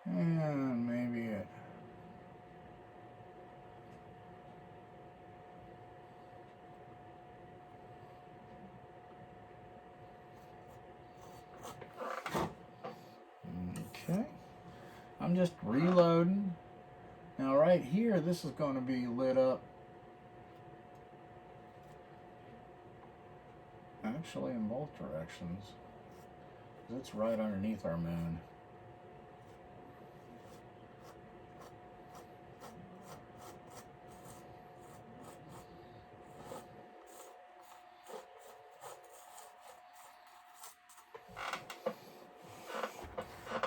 And maybe it. Okay. I'm just reloading. Now right here, this is going to be lit up. Actually in both directions. It's right underneath our moon.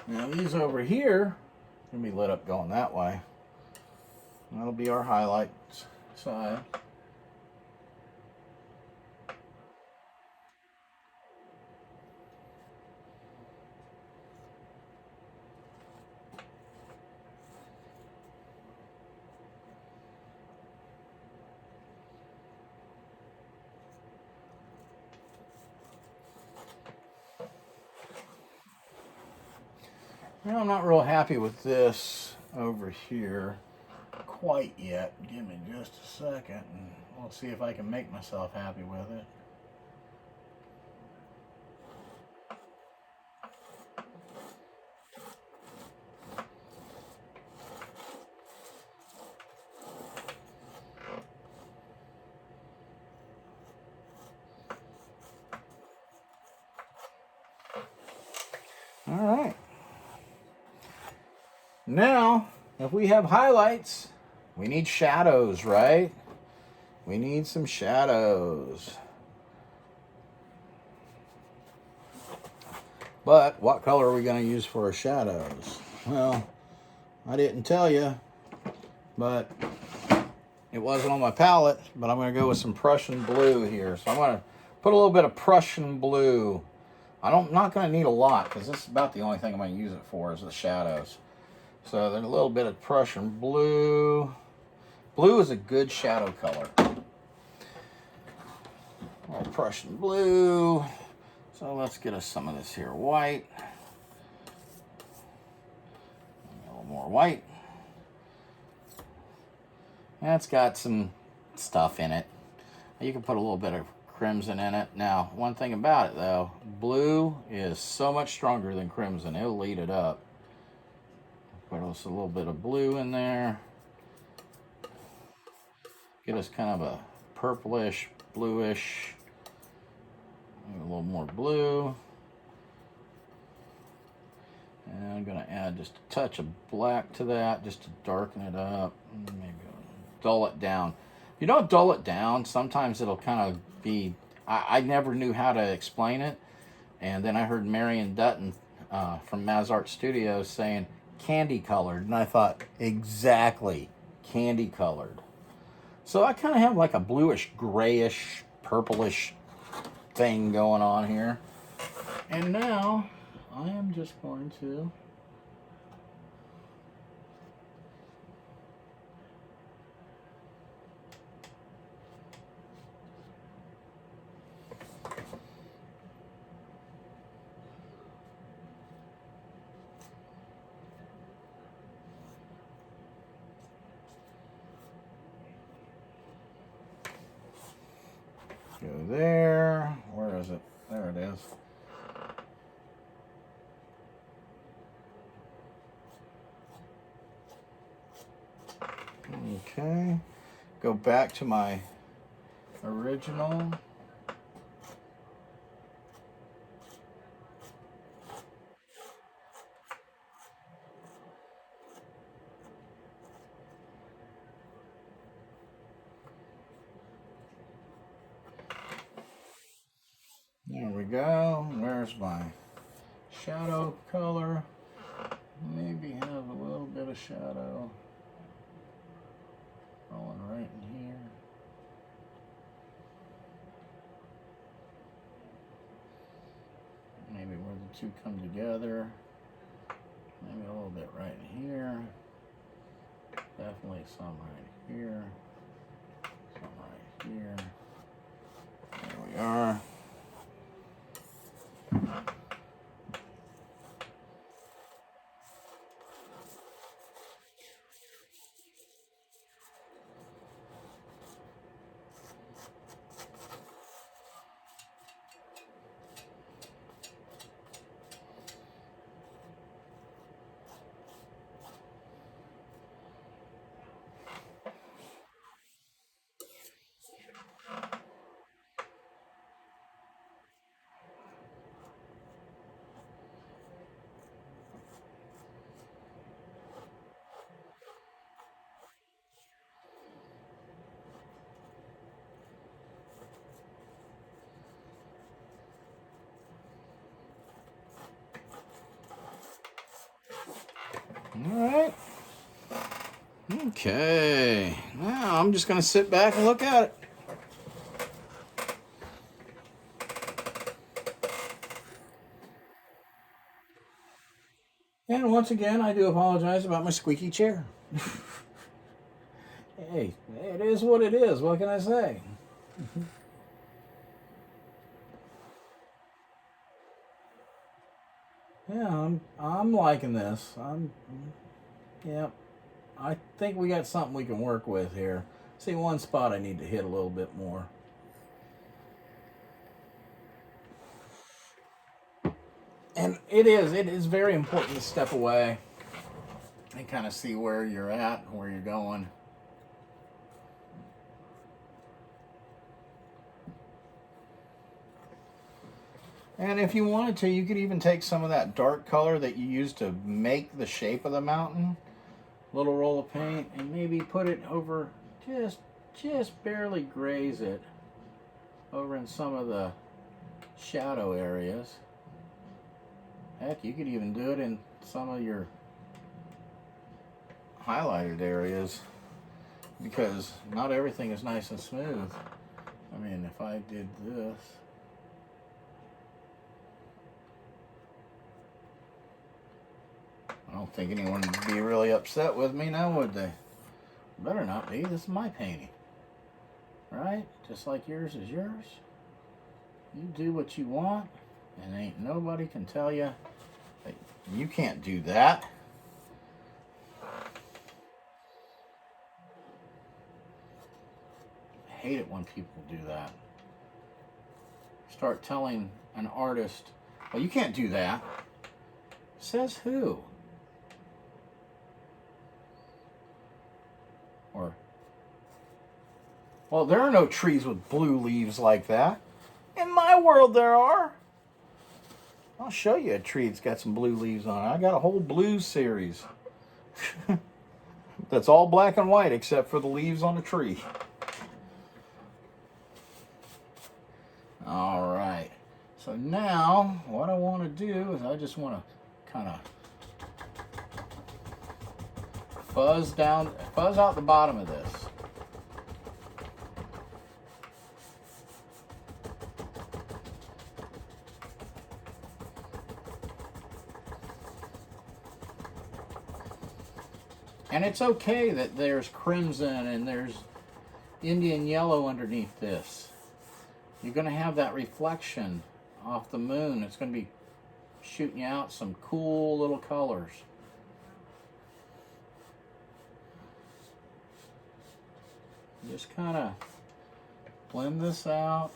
Now these over here are going to be lit up going that way. That'll be our highlight side. Now I'm not real happy with this over here quite yet. Give me just a second and we'll see if I can make myself happy with it. All right. Now, if we have highlights, we need shadows, right? We need some shadows. But what color are we going to use for our shadows? Well, I didn't tell you, but it wasn't on my palette, but I'm going to go with some Prussian blue here. So I'm going to put a little bit of Prussian blue. I'm not going to need a lot because this is about the only thing I'm going to use it for is the shadows. So there's a little bit of Prussian blue. Blue is a good shadow color. A little Prussian blue. So let's get us some of this here white. A little more white. That's got some stuff in it. You can put a little bit of crimson in it. Now, one thing about it though, blue is so much stronger than crimson. It'll eat it up. Put us a little bit of blue in there. Get us kind of a purplish, bluish. A little more blue. And I'm going to add just a touch of black to that just to darken it up. Maybe dull it down. If you don't dull it down, sometimes it'll kind of be... I never knew how to explain it. And then I heard Marion Dutton from Mazart Studios saying candy colored. And I thought, exactly, candy colored. So I kind of have like a bluish, grayish, purplish thing going on here. And now I am just going to there. Where is it? There it is. Okay. Go back to my original. There we go. Where's my shadow color? Maybe have a little bit of shadow going right in here. Maybe where the two come together. Maybe a little bit right in here. Definitely some right here. Some right here. There we are. All right. Okay. Now I'm just going to sit back and look at it. And once again, I do apologize about my squeaky chair. Hey, it is what it is. What can I say? Yeah, I'm liking this. Yeah. I think we got something we can work with here. See, one spot I need to hit a little bit more. And it is very important to step away and kind of see where you're at, where you're going. And if you wanted to, you could even take some of that dark color that you used to make the shape of the mountain, little roll of paint, and maybe put it over, just barely graze it over in some of the shadow areas. Heck, you could even do it in some of your highlighted areas, because not everything is nice and smooth. I mean, if I did this, I don't think anyone would be really upset with me now, would they? Better not be. This is my painting, right? Just like yours is yours. You do what you want, and ain't nobody can tell you that you can't do that. I hate it when people do that. Start telling an artist, well, you can't do that. Says who? Or, well, there are no trees with blue leaves like that. In my world, there are. I'll show you a tree that's got some blue leaves on it. I got a whole blue series that's all black and white except for the leaves on the tree. All right. So now what I want to do is I just want to kind of fuzz out the bottom of this. And it's okay that there's crimson and there's Indian yellow underneath this. You're going to have that reflection off the moon. It's going to be shooting you out some cool little colors. Just kind of blend this out.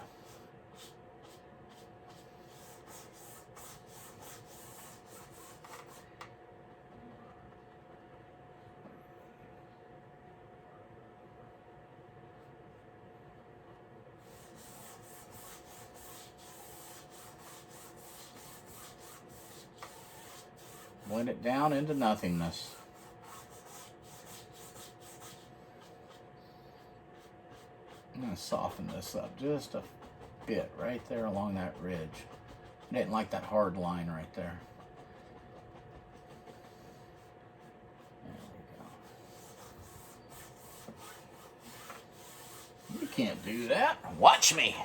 blend it down into nothingness. I'm going to soften this up just a bit right there along that ridge. I didn't like that hard line right there. You can't do that. Watch me.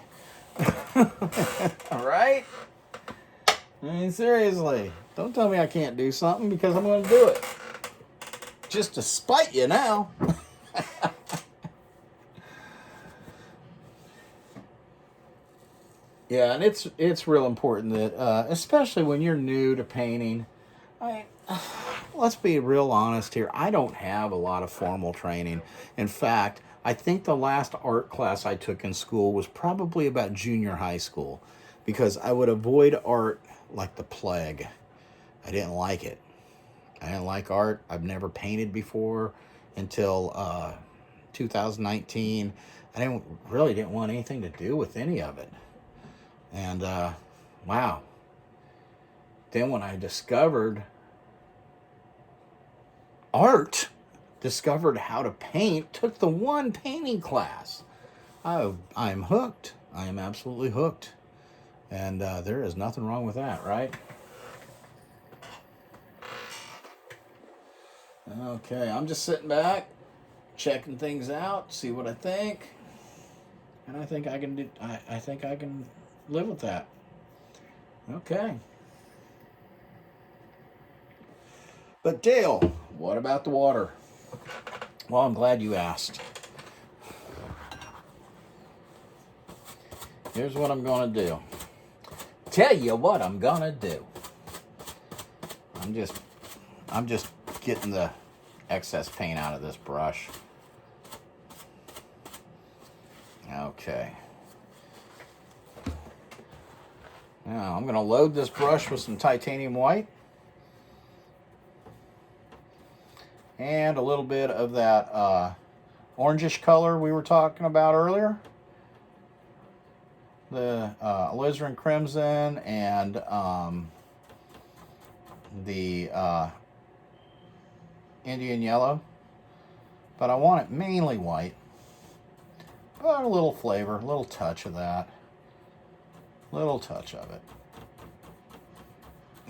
All right? I mean, seriously. Don't tell me I can't do something, because I'm going to do it. Just to spite you now. Yeah, and it's real important that, especially when you're new to painting, let's be real honest here. I don't have a lot of formal training. In fact, I think the last art class I took in school was probably about junior high school, because I would avoid art like the plague. I didn't like it. I didn't like art. I've never painted before until 2019. I really didn't want anything to do with any of it. And wow. Then when I discovered art, discovered how to paint, took the one painting class, I'm hooked. I am absolutely hooked. And there is nothing wrong with that, right? Okay, I'm just sitting back, checking things out, see what I think. And I think I can do, I think I can live with that. Okay. But Dale, what about the water? Well, I'm glad you asked. Here's what I'm going to do. Tell you what I'm going to do. I'm just getting the excess paint out of this brush. Okay. Now I'm going to load this brush with some titanium white and a little bit of that orangish color we were talking about earlier. The alizarin crimson and the Indian yellow. But I want it mainly white. But a little flavor, a little touch of that. Little touch of it.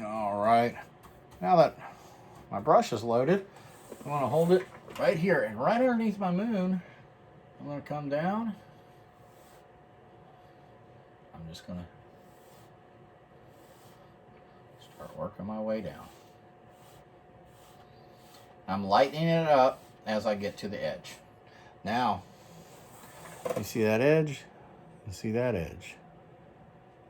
All right. Now that my brush is loaded, I want to hold it right here and right underneath my moon. I'm going to come down. I'm just going to start working my way down. I'm lightening it up as I get to the edge. Now, you see that edge? You see that edge?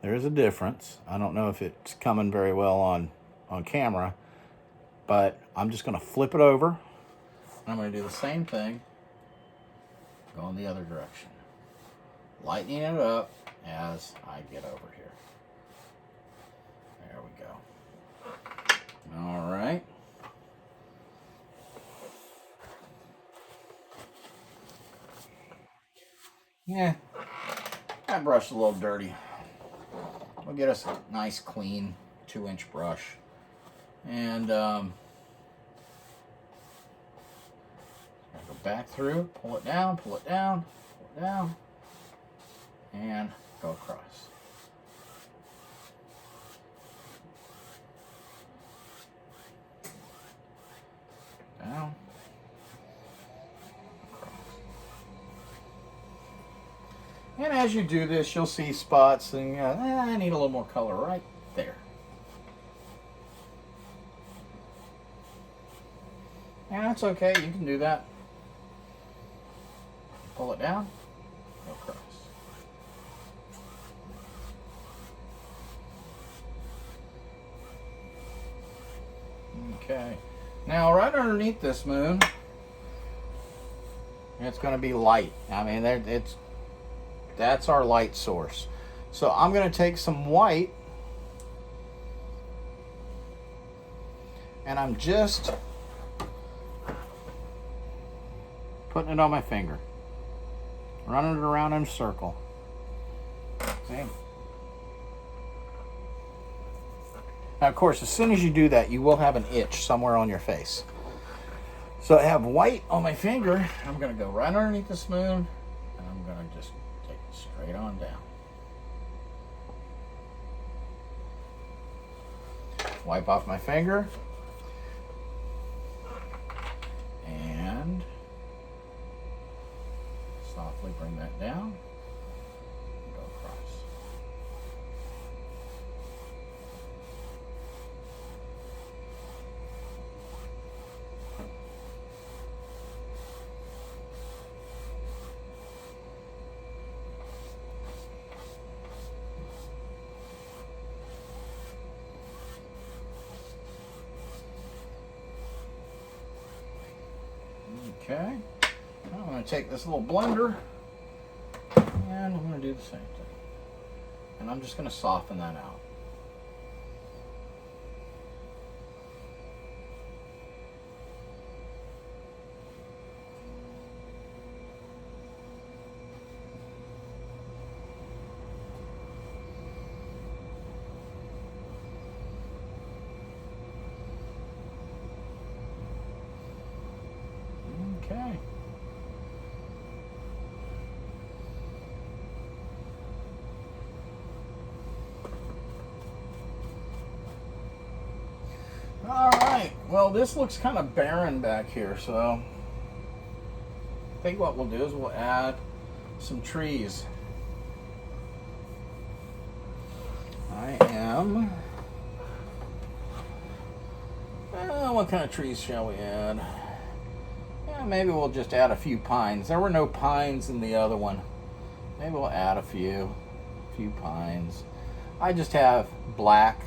There is a difference. I don't know if it's coming very well on camera, but I'm just going to flip it over. And I'm going to do the same thing, going the other direction. Lightening it up as I get over here. There we go. All right. Yeah, that brush is a little dirty. We'll get us a nice, clean 2-inch brush. And go back through, pull it down, pull it down, pull it down, and go across. Down. And as you do this, you'll see spots and I need a little more color right there. And that's okay, you can do that. Pull it down, go across. Okay, now right underneath this moon, it's going to be light. I mean, that's our light source. So I'm going to take some white and I'm just putting it on my finger, running it around in a circle. See? Now, of course, as soon as you do that, you will have an itch somewhere on your face. So I have white on my finger. I'm going to go right underneath the spoon, and I'm going to just take it straight on down. Wipe off my finger. And softly bring that down. And go across. Okay, now I'm going to take this little blender and I'm going to do the same thing. And I'm just going to soften that out. Okay. All right. Well, this looks kind of barren back here, so I think what we'll do is we'll add some trees. What kind of trees shall we add? Yeah, maybe we'll just add a few pines. There were no pines in the other one. Maybe we'll add a few pines. I just have black,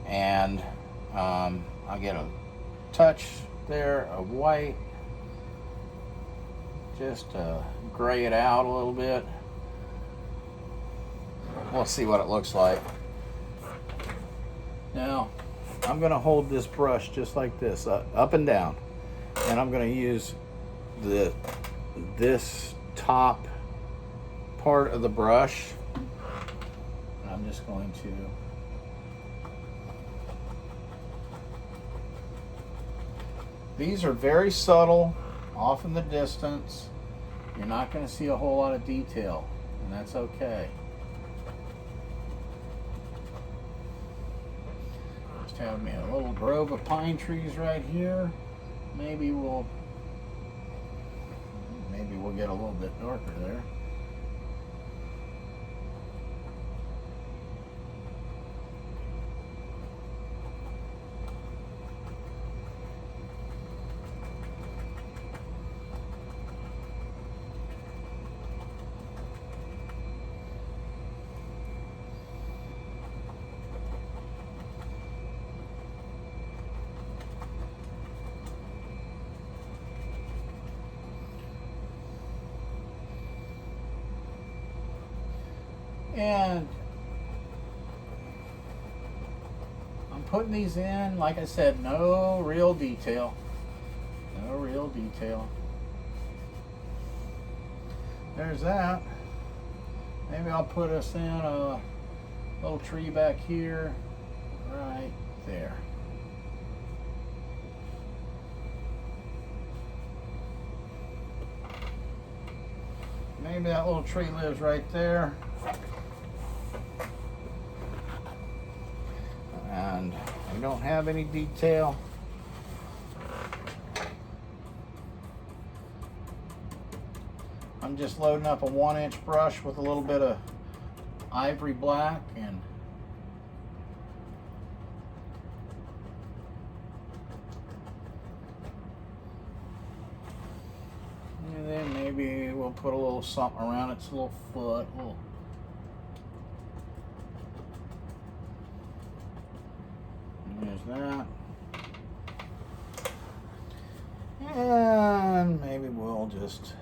and I'll get a touch there of white, just to gray it out a little bit. We'll see what it looks like. Now, I'm going to hold this brush just like this, up and down. And I'm going to use this top part of the brush. And I'm just going to these are very subtle, off in the distance. You're not going to see a whole lot of detail, and that's okay. Just have me a little grove of pine trees right here. Maybe we'll get a little bit darker there. And I'm putting these in, like I said, no real detail. No real detail. There's that. Maybe I'll put us in a little tree back here, right there. Maybe that little tree lives right there. And we don't have any detail. I'm just loading up a 1-inch brush with a little bit of ivory black and then maybe we'll put a little something around its little foot. There's that. And maybe we'll just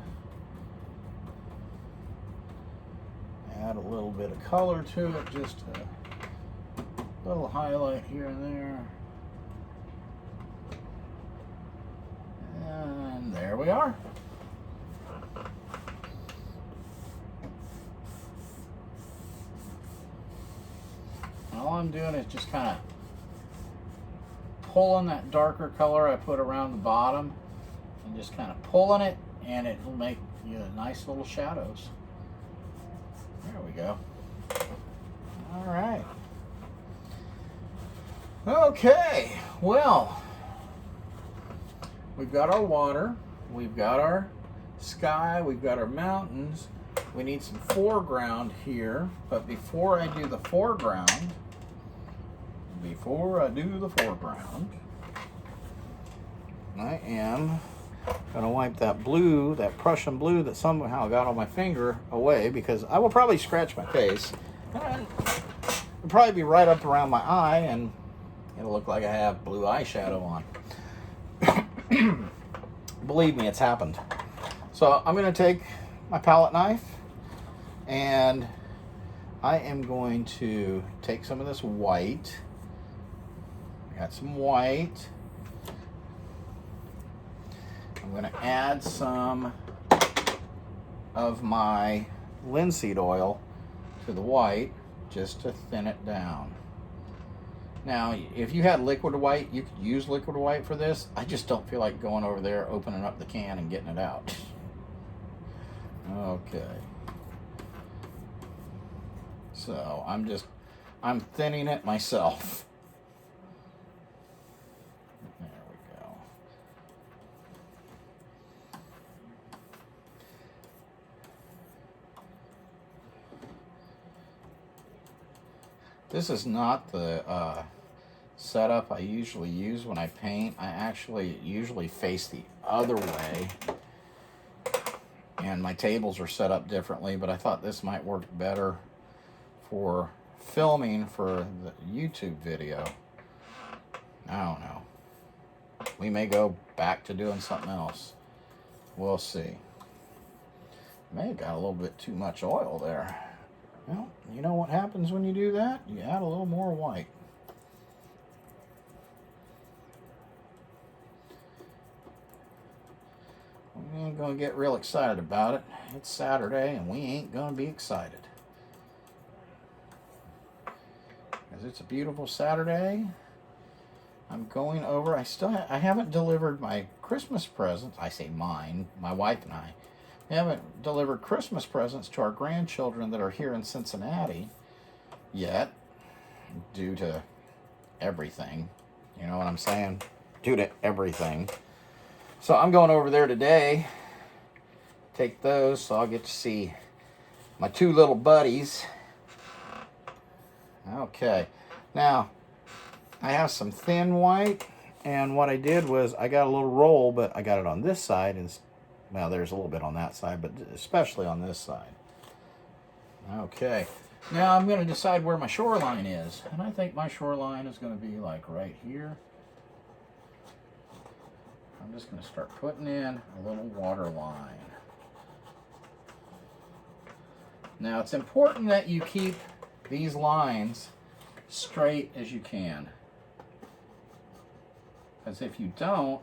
add a little bit of color to it, just a little highlight here and there. And there we are. all I'm doing is just kind of pulling that darker color I put around the bottom and just kind of pulling it, and it will make you nice little shadows. There we go. All right. Okay, well, we've got our water, we've got our sky, we've got our mountains. We need some foreground here, but before I do the foreground, I am going to wipe that blue, that Prussian blue that somehow got on my finger away, because I will probably scratch my face. It'll probably be right up around my eye, and it'll look like I have blue eyeshadow on. Believe me, it's happened. So I'm going to take my palette knife, and I am going to take some of this white. I got some white. I'm going to add some of my linseed oil to the white just to thin it down. Now, if you had liquid white, you could use liquid white for this. I just don't feel like going over there, opening up the can and getting it out. Okay. So I'm thinning it myself. There we go. This is not the setup I usually use when I paint. I actually usually face the other way, and my tables are set up differently, but I thought this might work better for filming for the YouTube video. I don't know. We may go back to doing something else. We'll see. May have got a little bit too much oil there. Well, you know what happens when you do that? You add a little more white. We ain't gonna get real excited about it. It's Saturday and we ain't gonna be excited. Because it's a beautiful Saturday. I'm going over, I haven't delivered my Christmas presents. I say mine, my wife and I haven't delivered Christmas presents to our grandchildren that are here in Cincinnati yet, due to everything. You know what I'm saying? Due to everything. So I'm going over there today, take those, so I'll get to see my two little buddies. Okay, now I have some thin white, and what I did was I got a little roll, but I got it on this side, and well, there's a little bit on that side, but especially on this side. Okay, now I'm going to decide where my shoreline is, and I think my shoreline is going to be like right here. I'm just going to start putting in a little water line. Now it's important that you keep these lines straight as you can, because if you don't,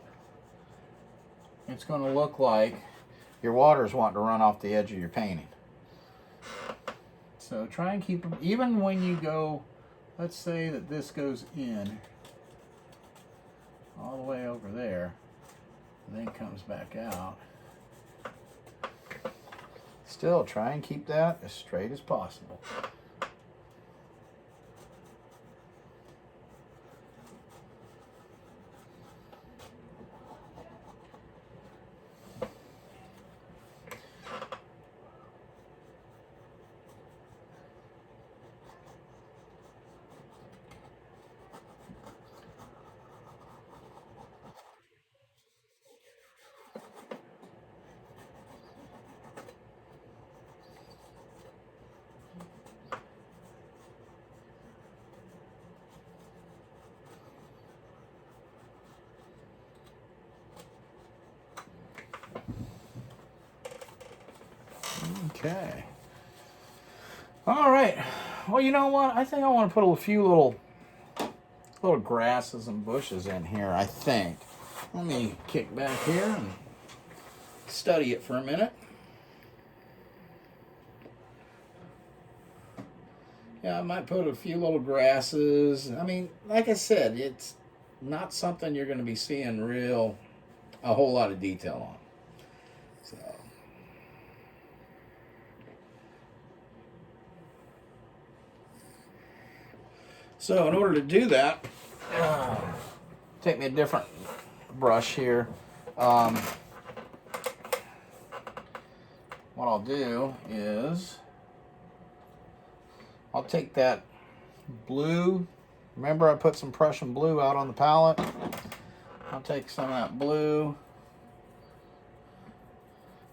it's going to look like your water's wanting to run off the edge of your painting. So try and keep them, even when you go, let's say that this goes in all the way over there, and then comes back out. Still try and keep that as straight as possible. Okay. All right. Well, you know what? I think I want to put a few little grasses and bushes in here, I think. Let me kick back here and study it for a minute. Yeah, I might put a few little grasses. I mean, like I said, it's not something you're going to be seeing a whole lot of detail on. So, in order to do that, take me a different brush here. What I'll do is I'll take that blue. Remember, I put some Prussian blue out on the palette. I'll take some of that blue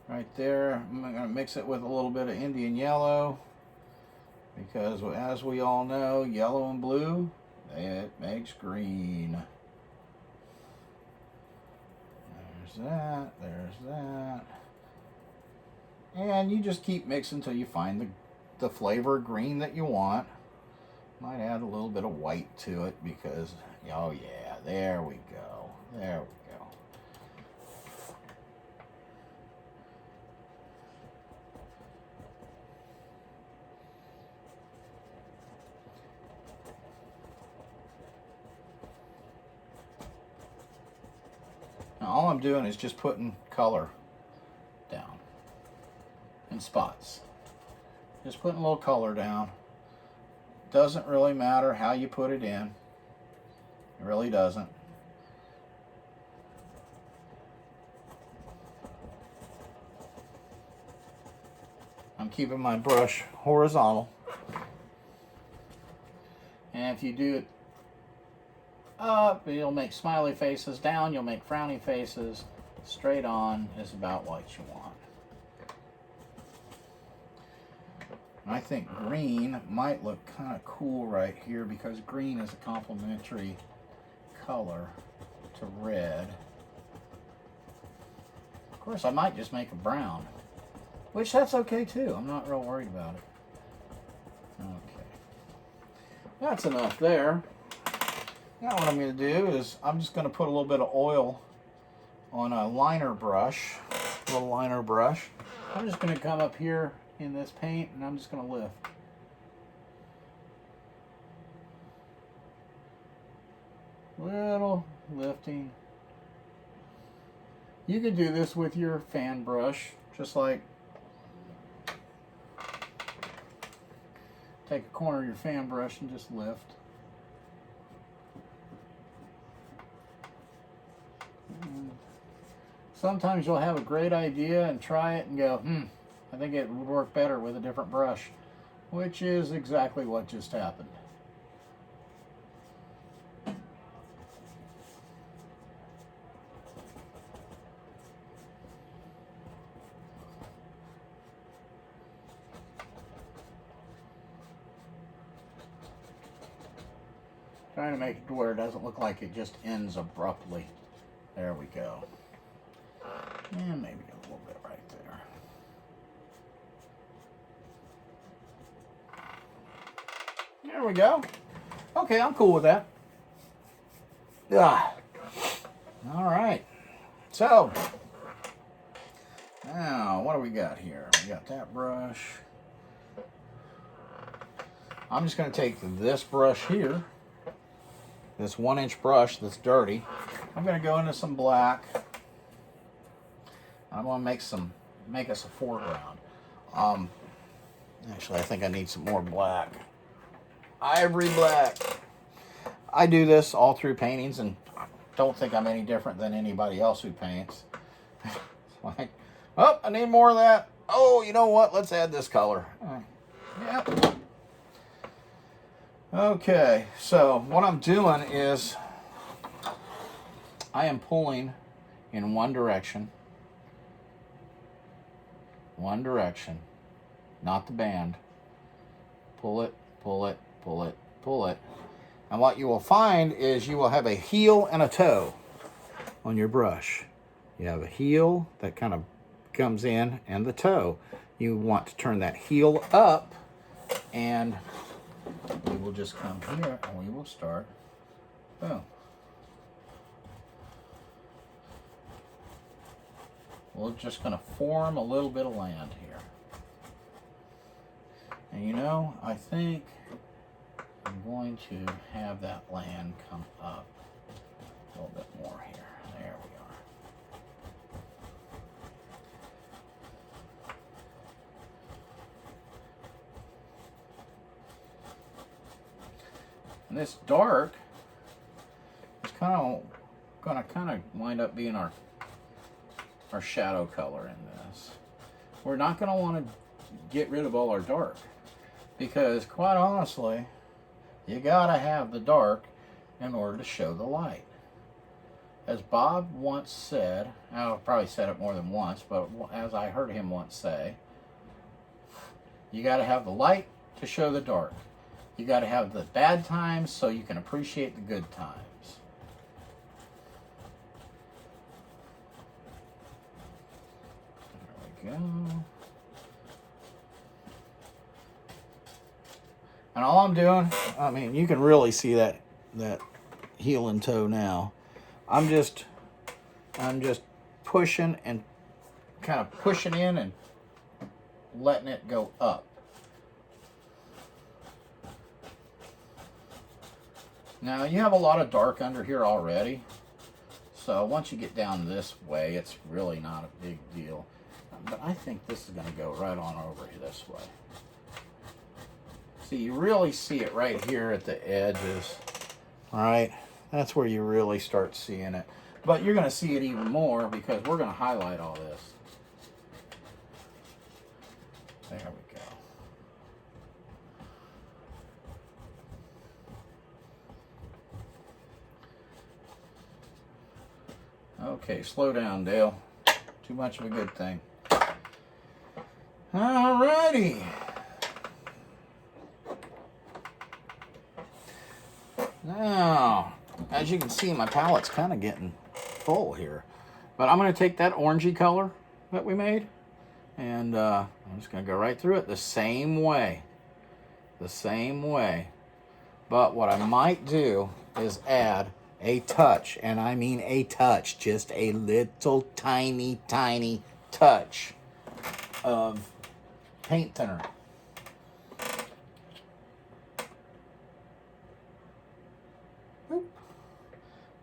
right there. I'm going to mix it with a little bit of Indian yellow, because as we all know, yellow and blue, it makes green. There's that, there's that. And you just keep mixing until you find the flavor of green that you want. Might add a little bit of white to it because, oh yeah, there we go. There we go. Now all I'm doing is just putting color down in spots. Just putting a little color down. Doesn't really matter how you put it in. It really doesn't. I'm keeping my brush horizontal. And if you do it up, you'll make smiley faces. Down, you'll make frowny faces. Straight on is about what you want. I think green might look kind of cool right here because green is a complementary color to red. Of course, I might just make a brown, which that's okay too. I'm not real worried about it. Okay. That's enough there. Now what I'm going to do is I'm just going to put a little bit of oil on a liner brush, little liner brush. I'm just going to come up here in this paint and I'm just going to lift. Little lifting. You can do this with your fan brush, just like take a corner of your fan brush and just lift. And sometimes you'll have a great idea and try it and go, I think it would work better with a different brush, which is exactly what just happened. Trying to make it to where it doesn't look like it just ends abruptly. There we go. And maybe a little bit right there. There we go. Okay, I'm cool with that. All right. So, now what do we got here? We got that brush. I'm just going to take this brush here, this 1-inch brush that's dirty. I'm going to go into some black. I'm going to make us a foreground. Actually, I think I need some more black. Ivory black. I do this all through paintings and don't think I'm any different than anybody else who paints. It's like, oh, I need more of that. Oh, you know what? Let's add this color. Yep. Okay, so what I'm doing is I am pulling in one direction, not the band. Pull it, pull it, pull it, pull it. And what you will find is you will have a heel and a toe on your brush. You have a heel that kind of comes in and the toe. You want to turn that heel up, and we will just come here and we will start. Boom. We're just going to form a little bit of land here. And you know, I think going to have that land come up a little bit more here. There we are. And this dark is going to wind up being our shadow color in this. We're not going to want to get rid of all our dark, because quite honestly, you got to have the dark in order to show the light. As Bob once said, I've probably said it more than once, but as I heard him once say, you got to have the light to show the dark. You got to have the bad times so you can appreciate the good times. There we go. And all I'm doing, I mean, you can really see that heel and toe now. I'm just pushing and kind of pushing in and letting it go up. Now you have a lot of dark under here already, so once you get down this way, it's really not a big deal. But I think this is going to go right on over this way. See, you really see it right here at the edges. All right, that's where you really start seeing it. But you're going to see it even more because we're going to highlight all this. There we go. Okay, slow down, Dale. Too much of a good thing. Alrighty. Now, as you can see, my palette's kind of getting full here. But I'm going to take that orangey color that we made, and I'm just going to go right through it the same way. The same way. But what I might do is add a touch, and I mean a touch, just a little tiny, tiny touch of paint thinner.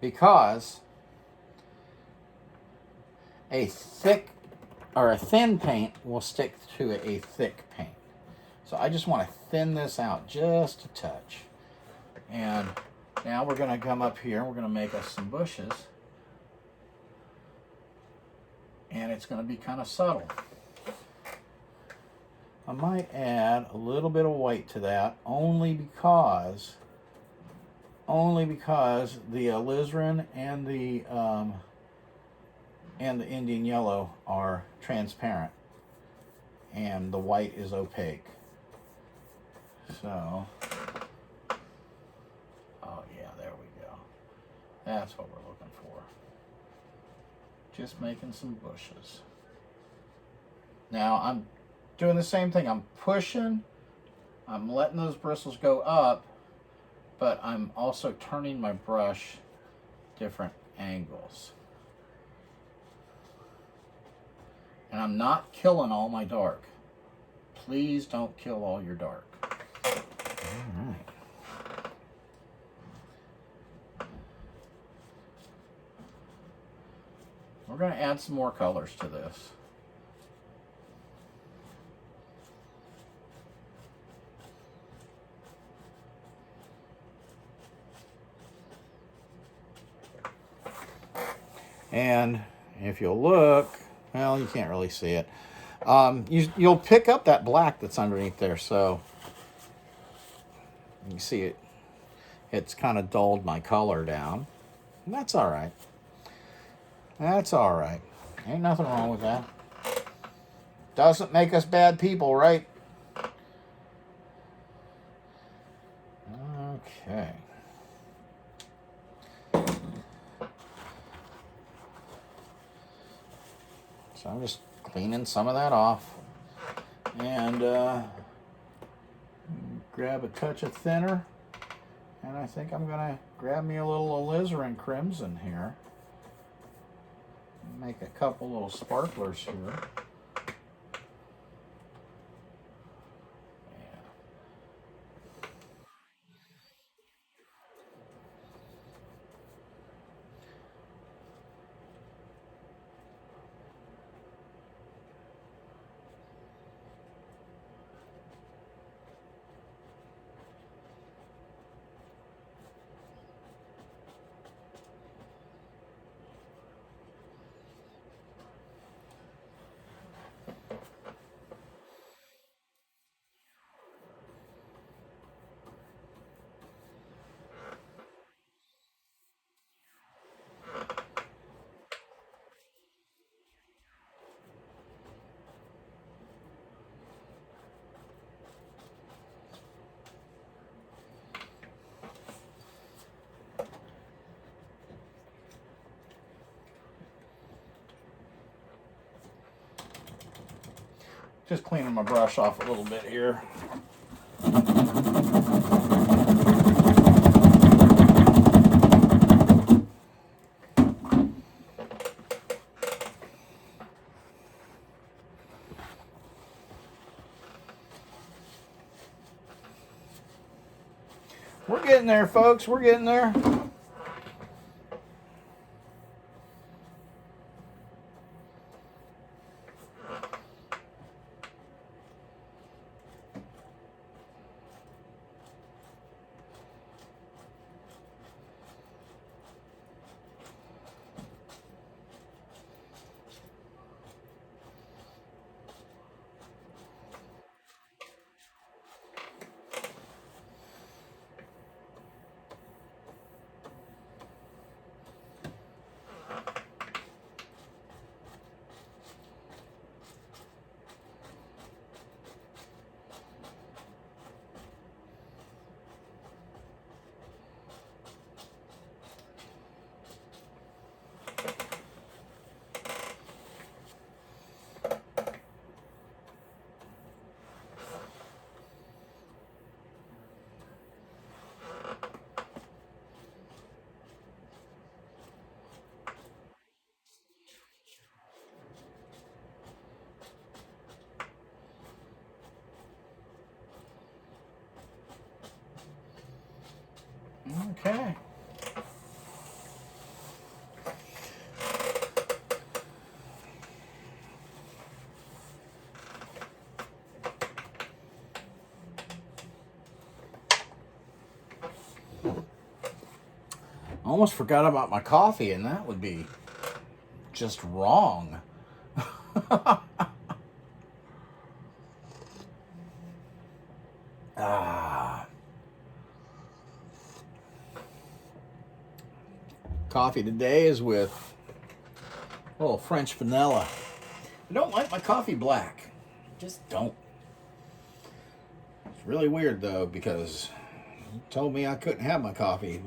Because a thick or a thin paint will stick to a thick paint. So I just want to thin this out just a touch. And now we're going to come up here, we're going to make us some bushes. And it's going to be kind of subtle. I might add a little bit of white to that only because the alizarin and the Indian yellow are transparent and the white is opaque. So, oh yeah, there we go. That's what we're looking for. Just making some bushes. Now I'm doing the same thing. I'm pushing, I'm letting those bristles go up, but I'm also turning my brush different angles. And I'm not killing all my dark. Please don't kill all your dark. All right. We're going to add some more colors to this. And if you'll look, well, you can't really see it. You'll pick up that black that's underneath there. So you see it. It's kind of dulled my color down. And that's all right. That's all right. Ain't nothing wrong with that. Doesn't make us bad people, right? Okay. So I'm just cleaning some of that off. And grab a touch of thinner. And I think I'm going to grab me a little alizarin crimson here. Make a couple little sparklers here. Just cleaning my brush off a little bit here. We're getting there, folks. We're getting there. Okay. Almost forgot about my coffee, and that would be just wrong. Coffee today is with a little French vanilla. I don't like my coffee black. Just don't. It's really weird though, because you told me I couldn't have my coffee.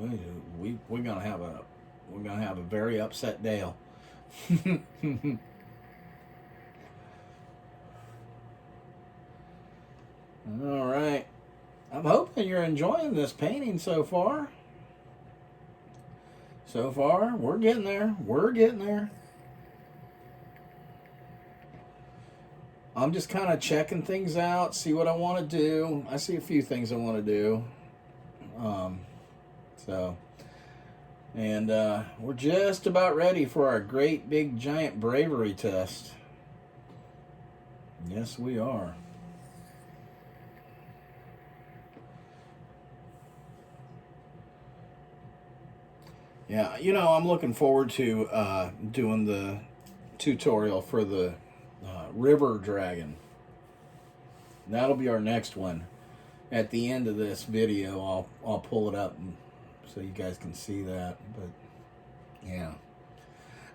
We're gonna have a very upset Dale. All right. I'm hoping you're enjoying this painting so far. So far, we're getting there. We're getting there. I'm just kind of checking things out, see what I want to do. I see a few things I want to do. We're just about ready for our great big giant bravery test. Yes, we are. Yeah, I'm looking forward to doing the tutorial for the river dragon. That'll be our next one. At the end of this video, I'll pull it up so you guys can see that. But yeah,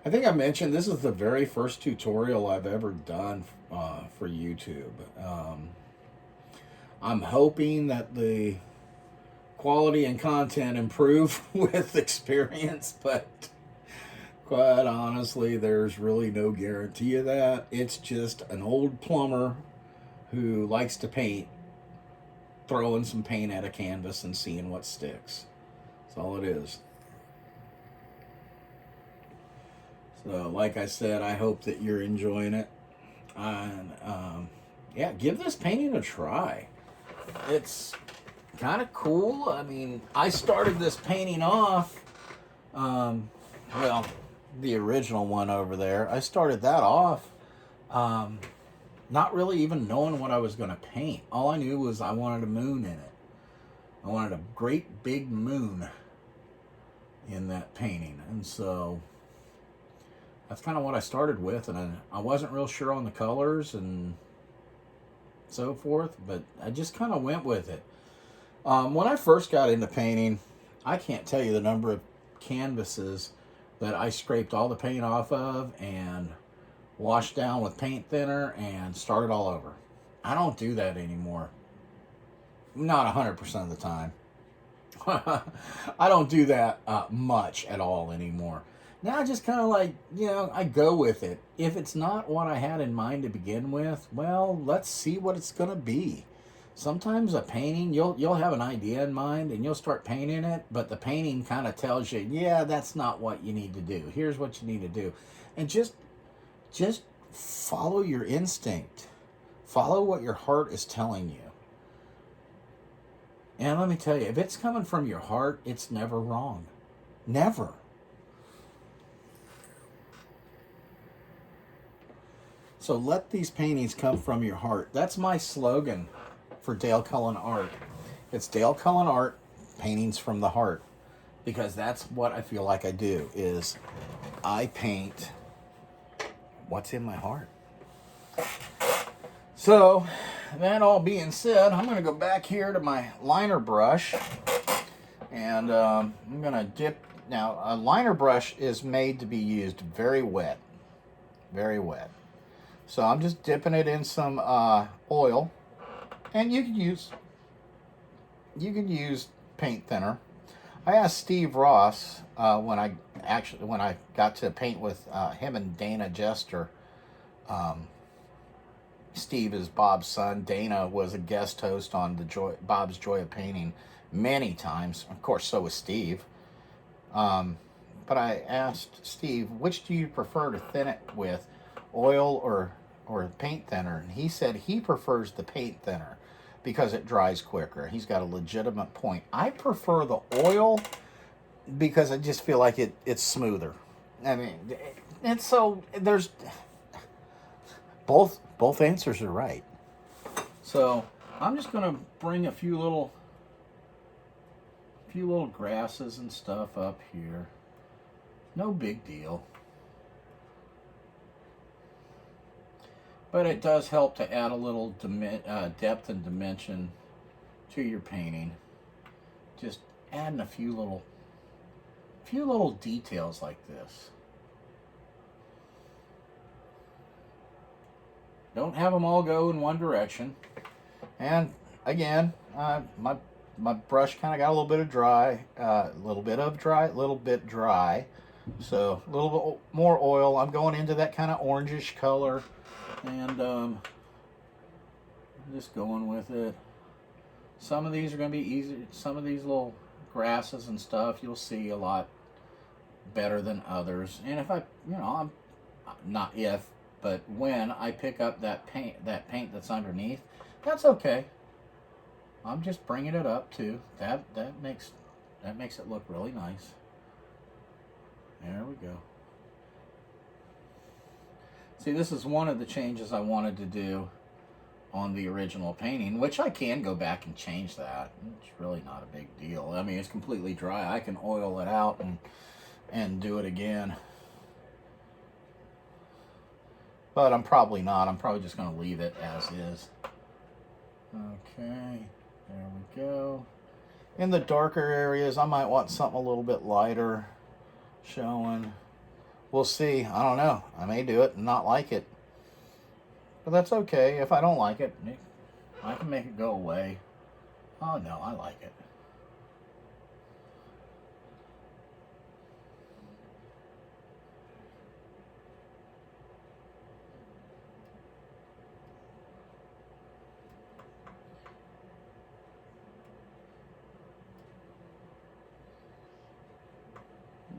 I think I mentioned this is the very first tutorial I've ever done for YouTube. I'm hoping that the quality and content improve with experience, but quite honestly, there's really no guarantee of that. It's just an old plumber who likes to paint, throwing some paint at a canvas and seeing what sticks. That's all it is. So, like I said, I hope that you're enjoying it. And, yeah, give this painting a try. It's kind of cool. I mean, I started this painting off, well, the original one over there, I started that off not really even knowing what I was going to paint. All I knew was I wanted a moon in it. I wanted a great big moon in that painting. And so that's kind of what I started with. And I wasn't real sure on the colors and so forth, but I just kind of went with it. When I first got into painting, I can't tell you the number of canvases that I scraped all the paint off of and washed down with paint thinner and started all over. I don't do that anymore. Not 100% of the time. I don't do that much at all anymore. Now I just kind of like, I go with it. If it's not what I had in mind to begin with, well, let's see what it's going to be. Sometimes a painting, you'll have an idea in mind and you'll start painting it, but the painting kind of tells you, yeah, that's not what you need to do. Here's what you need to do. And just follow your instinct. Follow what your heart is telling you. And let me tell you, if it's coming from your heart, it's never wrong. Never. So let these paintings come from your heart. That's my slogan for Dale Cullen Art. It's Dale Cullen Art, paintings from the heart. Because that's what I feel like I do, is I paint what's in my heart. So, that all being said, I'm going to go back here to my liner brush. And I'm going to dip. Now, a liner brush is made to be used very wet. Very wet. So I'm just dipping it in some oil. And you can use paint thinner. I asked Steve Ross when I got to paint with him and Dana Jester. Steve is Bob's son. Dana was a guest host on Bob's Joy of Painting many times. Of course, so was Steve. But I asked Steve, which do you prefer to thin it with, oil or paint thinner? And he said he prefers the paint thinner because it dries quicker. He's got a legitimate point. I prefer the oil because I just feel like it's smoother. I mean, and so there's both answers are right. So I'm just gonna bring a few little grasses and stuff up here. No big deal. But it does help to add a little depth and dimension to your painting. Just adding a few little details like this. Don't have them all go in one direction. And again, my brush kind of got a little bit dry. So a little bit more oil. I'm going into that kind of orangish color. And I'm just going with it. Some of these are going to be easy. Some of these little grasses and stuff you'll see a lot better than others. And if I'm not if, but when I pick up that paint that's underneath, that's okay. I'm just bringing it up too. That makes it look really nice. There we go. See, this is one of the changes I wanted to do on the original painting, which I can go back and change that. It's really not a big deal. I mean, it's completely dry. I can oil it out and do it again. But I'm probably not. I'm probably just going to leave it as is. Okay, there we go. In the darker areas, I might want something a little bit lighter showing. We'll see. I don't know. I may do it and not like it. But that's okay. If I don't like it, I can make it go away. Oh no, I like it.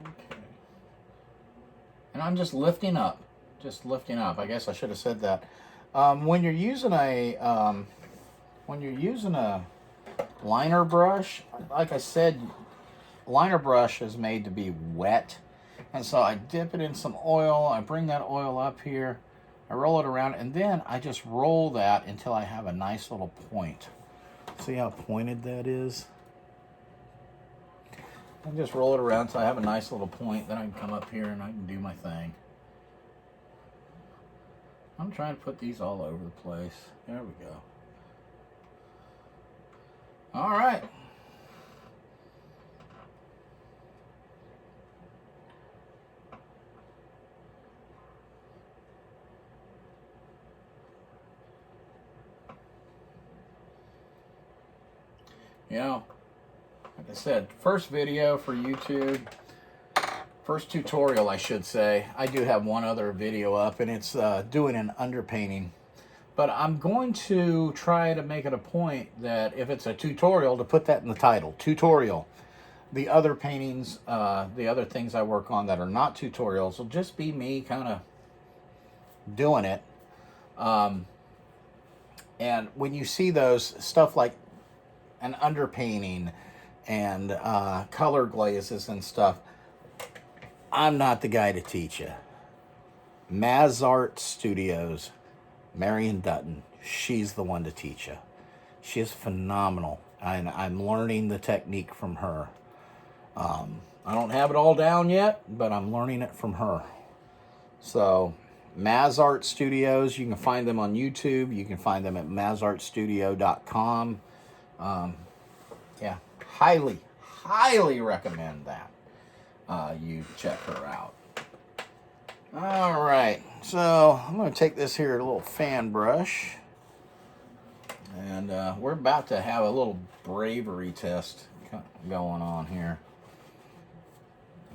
Okay. And I'm just lifting up. I guess I should have said that. When you're using a liner brush, like I said, liner brush is made to be wet, and so I dip it in some oil. I bring that oil up here, I roll it around, and then I just roll that until I have a nice little point. See how pointed that is? I just roll it around until I have a nice little point. Then I can come up here and I can do my thing. I'm trying to put these all over the place. There we go. All right. You know, like I said, first video for YouTube, First tutorial, I should say. I do have one other video up, and it's doing an underpainting. But I'm going to try to make it a point that if it's a tutorial, to put that in the title, tutorial. The other paintings, the other things I work on that are not tutorials will just be me kind of doing it. And when you see those, stuff like an underpainting and color glazes and stuff, I'm not the guy to teach you. Mazart Studios, Marion Dutton, she's the one to teach you. She is phenomenal, and I'm learning the technique from her. I don't have it all down yet, but I'm learning it from her. So, Mazart Studios, you can find them on YouTube. You can find them at mazartstudio.com. Yeah, highly recommend that you check her out. All right, so I'm going to take this here little fan brush, and we're about to have a little bravery test going on here.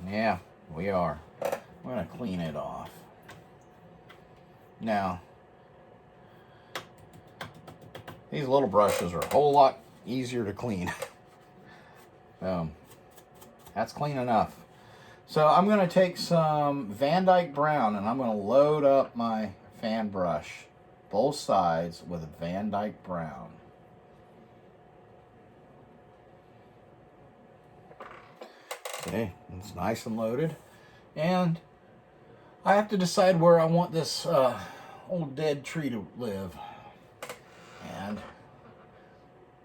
Yeah, we are. We're going to clean it off. Now, these little brushes are a whole lot easier to clean. That's clean enough. So I'm going to take some Van Dyke Brown, and I'm going to load up my fan brush, both sides, with Van Dyke Brown. Okay, it's nice and loaded. And I have to decide where I want this old dead tree to live. And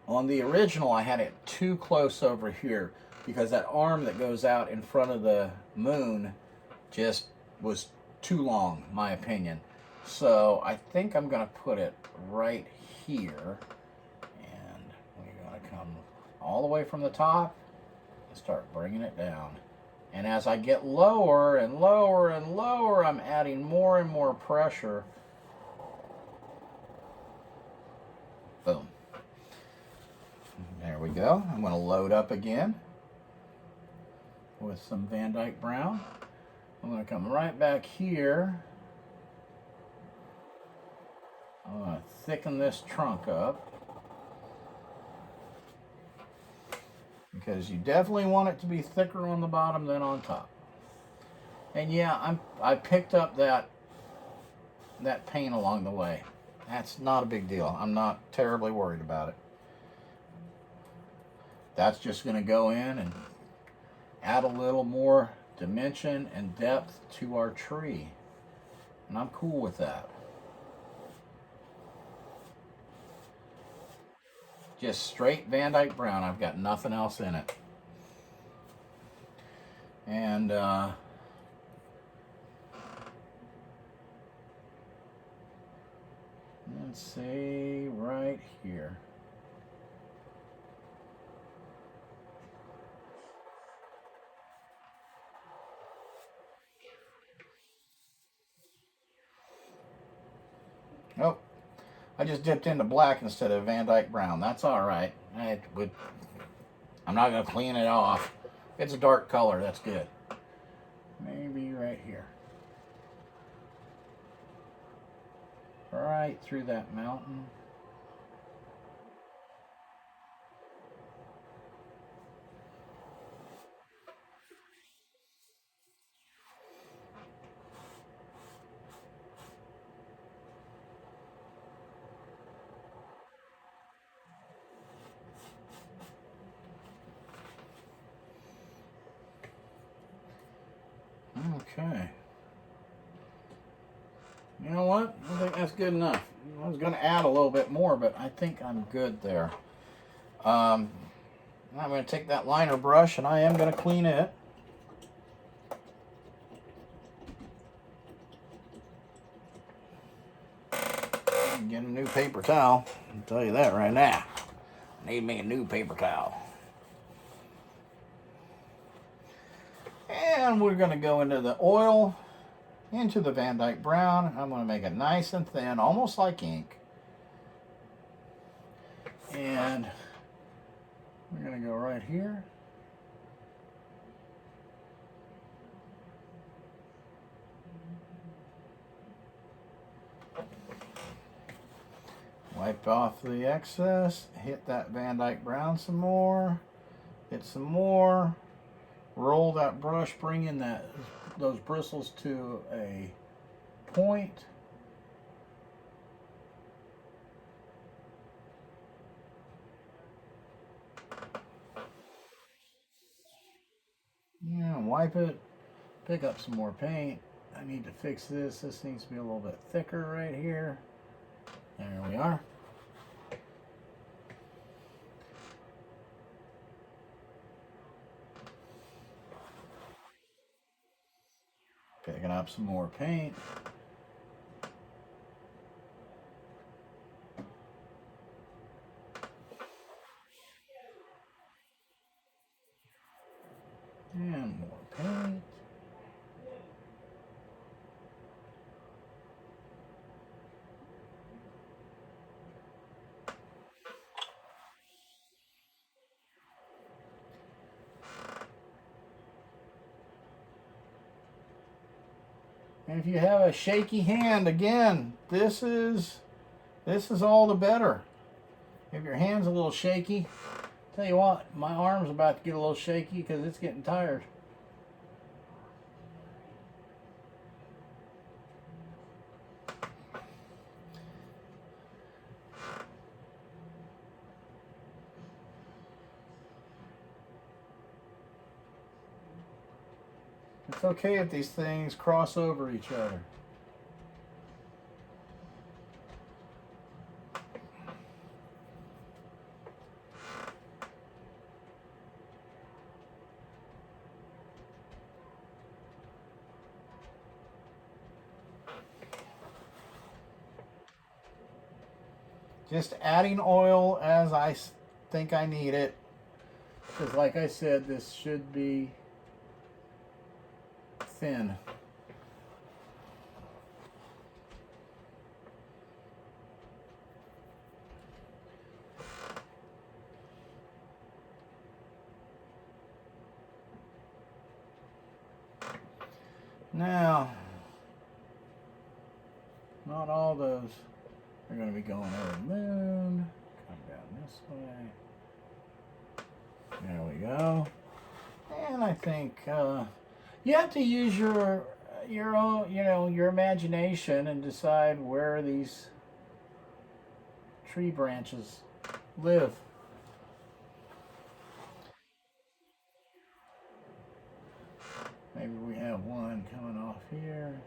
on the original, I had it too close over here because that arm that goes out in front of the moon just was too long, my opinion. So I think I'm going to put it right here. And we're going to come all the way from the top and start bringing it down. And as I get lower and lower and lower, I'm adding more and more pressure. Boom. There we go. I'm going to load up again with some Van Dyke Brown. I'm going to come right back here. I'm going to thicken this trunk up, because you definitely want it to be thicker on the bottom than on top. And yeah, I picked up that paint along the way. That's not a big deal. I'm not terribly worried about it. That's just going to go in and add a little more dimension and depth to our tree. And I'm cool with that. Just straight Van Dyke Brown. I've got nothing else in it. And let's see, right here. Oh, I just dipped into black instead of Van Dyke Brown. That's all right. I'm not going to clean it off. It's a dark color. That's good. Maybe right here. Right through that mountain. Okay. You know what? I think that's good enough. I was going to add a little bit more, but I think I'm good there. I'm going to take that liner brush, and I am going to clean it. Get a new paper towel. I'll tell you that right now. I need me a new paper towel. And we're going to go into the oil, into the Van Dyke Brown. I'm going to make it nice and thin, almost like ink. And we're going to go right here. Wipe off the excess, hit that Van Dyke Brown some more, hit some more, roll that brush, bring in those bristles to a point. Yeah, wipe it, pick up some more paint. I need to fix this. This needs to be a little bit thicker right here. There we are. Picking up some more paint. And more paint. And if you have a shaky hand, again, this is all the better. If your hand's a little shaky, tell you what, my arm's about to get a little shaky because it's getting tired. It's okay if these things cross over each other. Just adding oil as I think I need it. Because like I said, this should be thin. Now, not all those are going to be going over the moon. Come down this way. There we go. And I think you have to use your own, your imagination and decide where these tree branches live. Maybe we have one coming off here.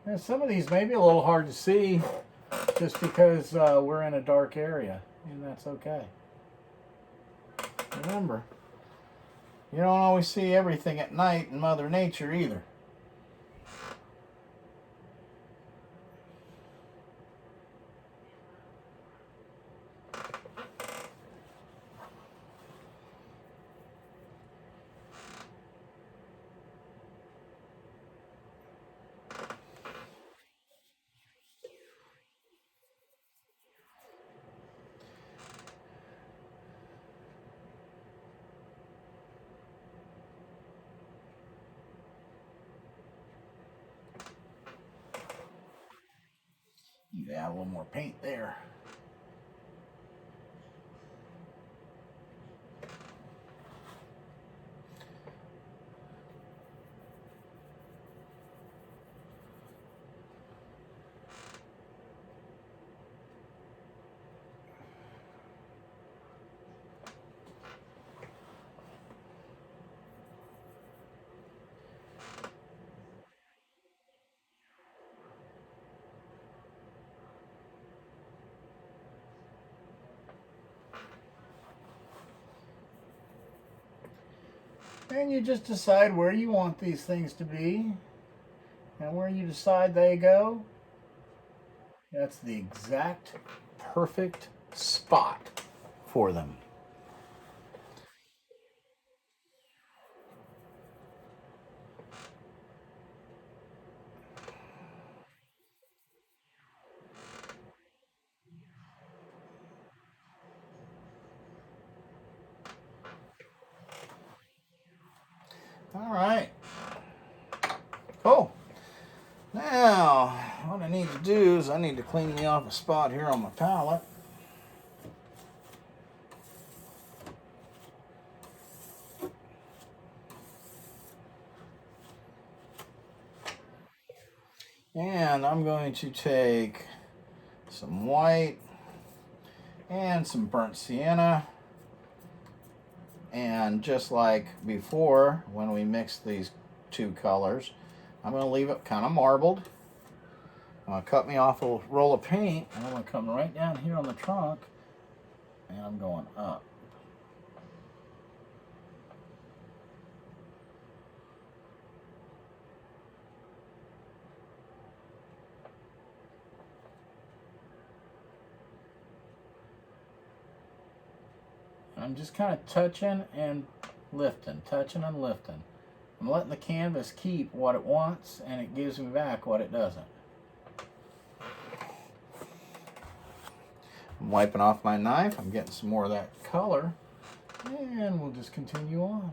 And some of these may be a little hard to see just because we're in a dark area, and that's okay. Remember, you don't always see everything at night in Mother Nature either. You add a little more paint there. And you just decide where you want these things to be, and where you decide they go, that's the exact perfect spot for them. need to do is I need to clean me off a spot here on my palette. And I'm going to take some white and some burnt sienna. And just like before, when we mixed these two colors, I'm going to leave it kind of marbled. I'm going to cut me off a roll of paint, and I'm going to come right down here on the trunk, and I'm going up. I'm just kind of touching and lifting, touching and lifting. I'm letting the canvas keep what it wants, and it gives me back what it doesn't. I'm wiping off my knife. I'm getting some more of that color, and we'll just continue on.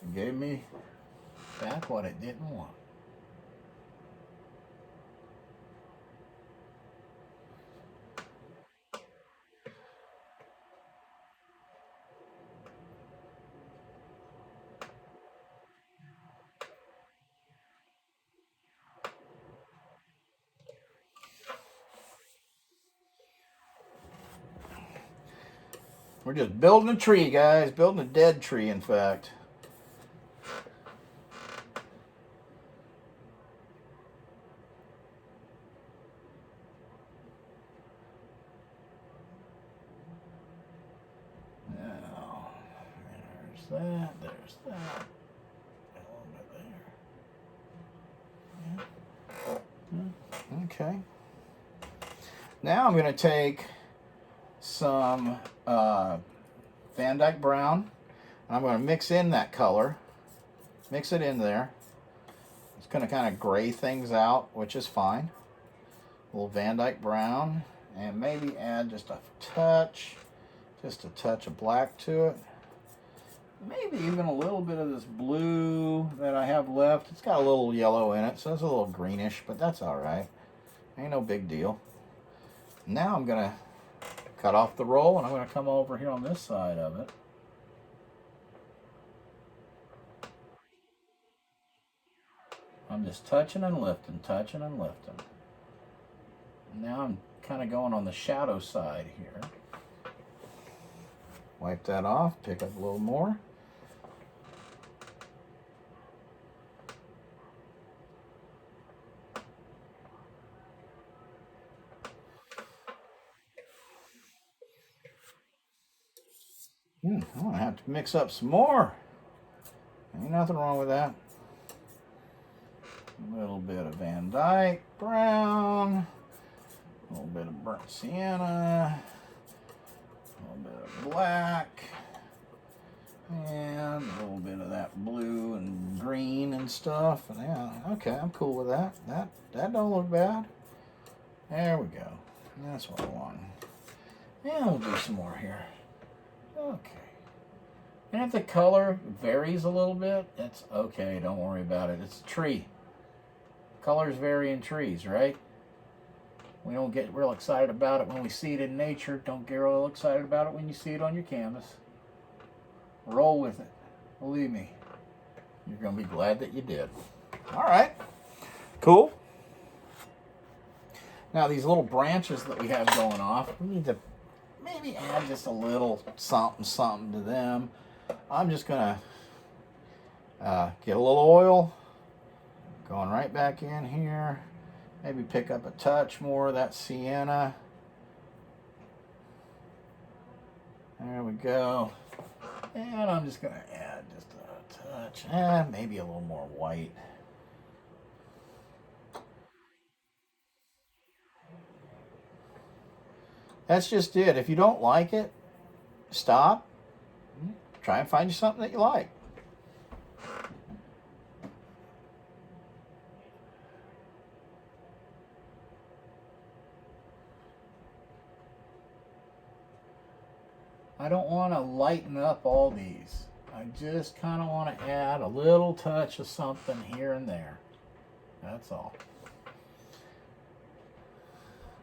It gave me back what it didn't want. We're just building a tree, guys. Building a dead tree, in fact. Now, there's that. There's that. A little bit there. Yeah. Okay. Now I'm going to take some Van Dyke Brown, and I'm going to mix in that color. Mix it in there. It's going to kind of gray things out, which is fine. A little Van Dyke Brown, and maybe add just a touch of black to it. Maybe even a little bit of this blue that I have left. It's got a little yellow in it, so it's a little greenish, but that's all right. Ain't no big deal. Now I'm going to cut off the roll, and I'm going to come over here on this side of it. I'm just touching and lifting, touching and lifting. Now I'm kind of going on the shadow side here. Wipe that off, pick up a little more. I'm going to have to mix up some more. Ain't nothing wrong with that. A little bit of Van Dyke Brown, a little bit of burnt sienna, a little bit of black, and a little bit of that blue and green and stuff. And yeah, okay, I'm cool with that. That don't look bad. There we go. That's what I want. And we'll do some more here. Okay. And if the color varies a little bit, it's okay. Don't worry about it. It's a tree. Colors vary in trees, right? We don't get real excited about it when we see it in nature. Don't get real excited about it when you see it on your canvas. Roll with it. Believe me. You're going to be glad that you did. All right. Cool. Now, these little branches that we have going off, we need to maybe add just a little something to them. I'm just going to get a little oil. Going right back in here. Maybe pick up a touch more of that sienna. There we go. And I'm just going to add just a touch. And maybe a little more white. That's just it. If you don't like it, stop. Try and find you something that you like. I don't want to lighten up all these. I just kind of want to add a little touch of something here and there. That's all.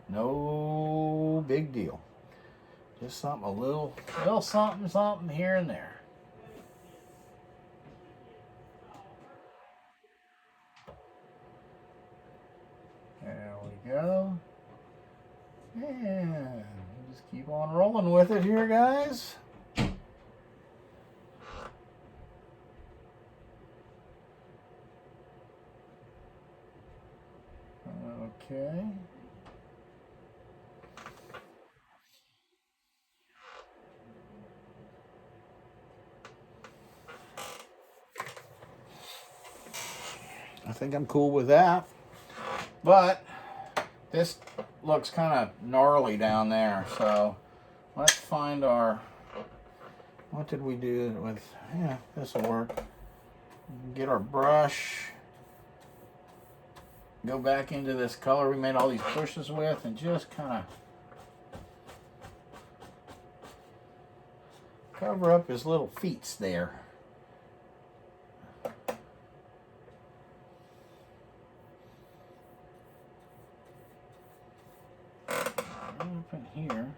No big deal. Just something, a little something here and there. There we go. And just keep on rolling with it here, guys. Okay. I think I'm cool with that. But this looks kind of gnarly down there, so let's find our, what did we do with, yeah, this will work. Get our brush, go back into this color we made all these bushes with, and just kind of cover up his little feet there. Up in here,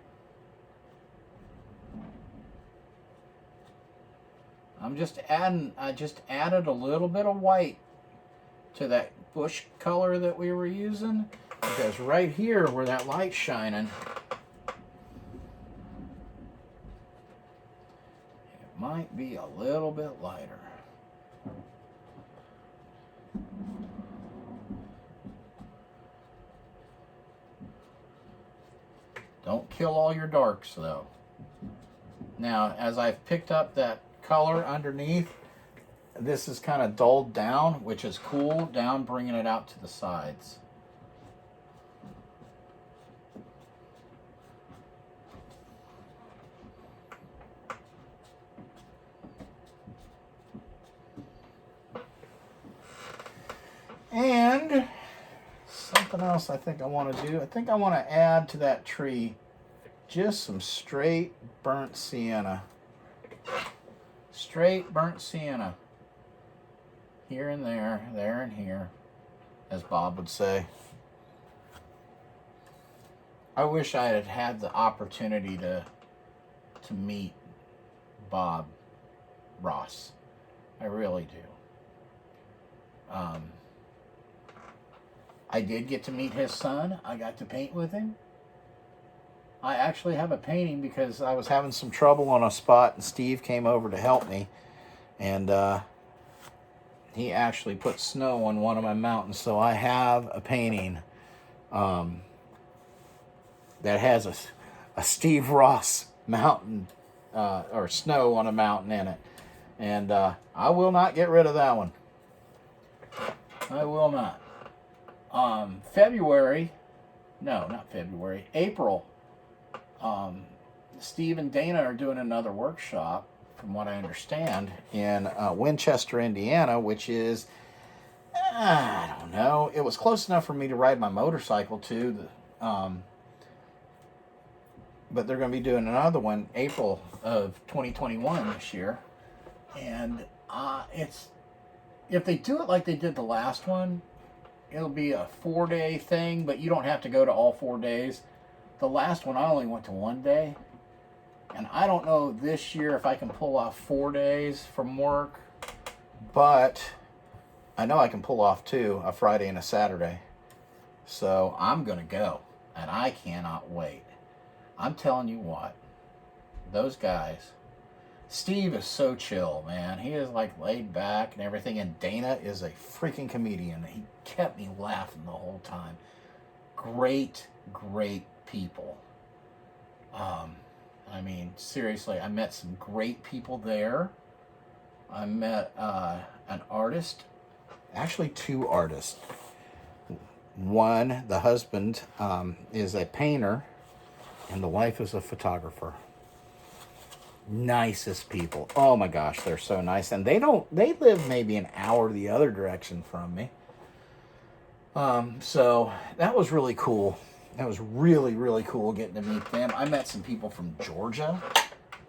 I just added a little bit of white to that bush color that we were using, because right here where that light's shining, it might be a little bit lighter. Don't kill all your darks though. Now, as I've picked up that color underneath, this is kind of dulled down, which is cool, down, bringing it out to the sides. And something else I think I want to do, I think I want to add to that tree just some straight burnt sienna. Straight burnt sienna. Here and there and here, as Bob would say. I wish I had had the opportunity to meet Bob Ross. I really do. I did get to meet his son. I got to paint with him. I actually have a painting because I was having some trouble on a spot, and Steve came over to help me. And he actually put snow on one of my mountains, so I have a painting that has a Steve Ross mountain or snow on a mountain in it, and I will not get rid of that one. I will not. April. Steve and Dana are doing another workshop, from what I understand, in Winchester, Indiana, which is, I don't know, it was close enough for me to ride my motorcycle to, but they're going to be doing another one April of 2021 this year, and if they do it like they did the last one, it'll be a 4-day thing, but you don't have to go to all 4 days. The last one I only went to 1 day. And I don't know this year if I can pull off 4 days from work, but I know I can pull off 2, a Friday and a Saturday. So I'm going to go, and I cannot wait. I'm telling you what, those guys, Steve is so chill, man. He is like laid back and everything, and Dana is a freaking comedian. He kept me laughing the whole time. Great, great people. I mean, seriously, I met some great people there. I met an artist, actually 2 artists. One, the husband, is a painter, and the wife is a photographer. Nicest people. Oh my gosh, they're so nice. And they live maybe an hour the other direction from me. So that was really cool. That was really, really cool getting to meet them. I met some people from Georgia.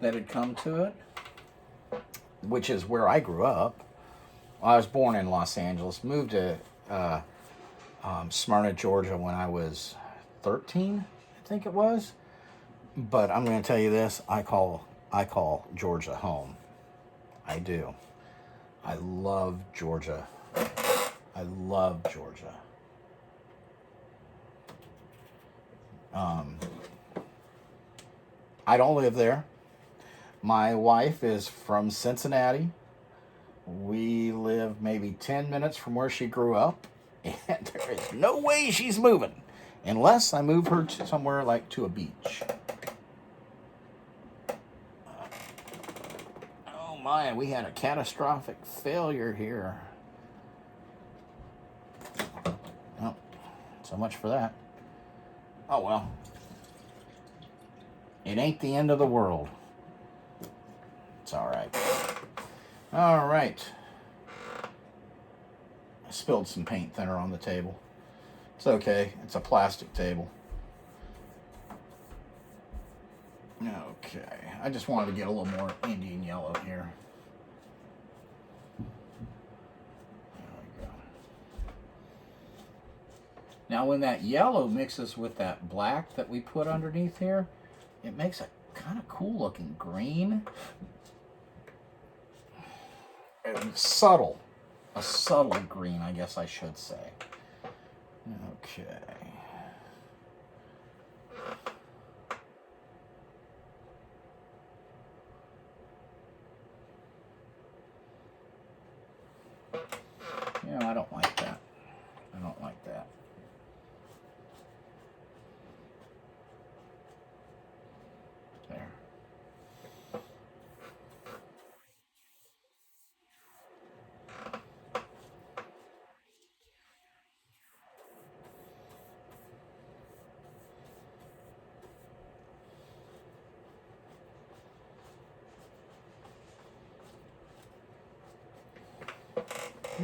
that had come to it, which is where I grew up. I was born in Los Angeles, moved to Smyrna, Georgia when I was 13, I think it was. But I'm going to tell you this, I call Georgia home. I do. I love Georgia. I love Georgia. I don't live there. My wife is from Cincinnati. We live maybe 10 minutes from where she grew up, and there is no way she's moving unless I move her to somewhere like to a beach. Oh my, we had a catastrophic failure here. Oh, so much for that. Oh well. It ain't the end of the world. It's all right. All right. I spilled some paint thinner on the table. It's okay. It's a plastic table. Okay. I just wanted to get a little more Indian yellow here. There we go. Now when that yellow mixes with that black that we put underneath here, it makes a kind of cool looking green. And subtle. A subtle green, I guess I should say. Okay. Yeah, I don't like that. I don't like that. There.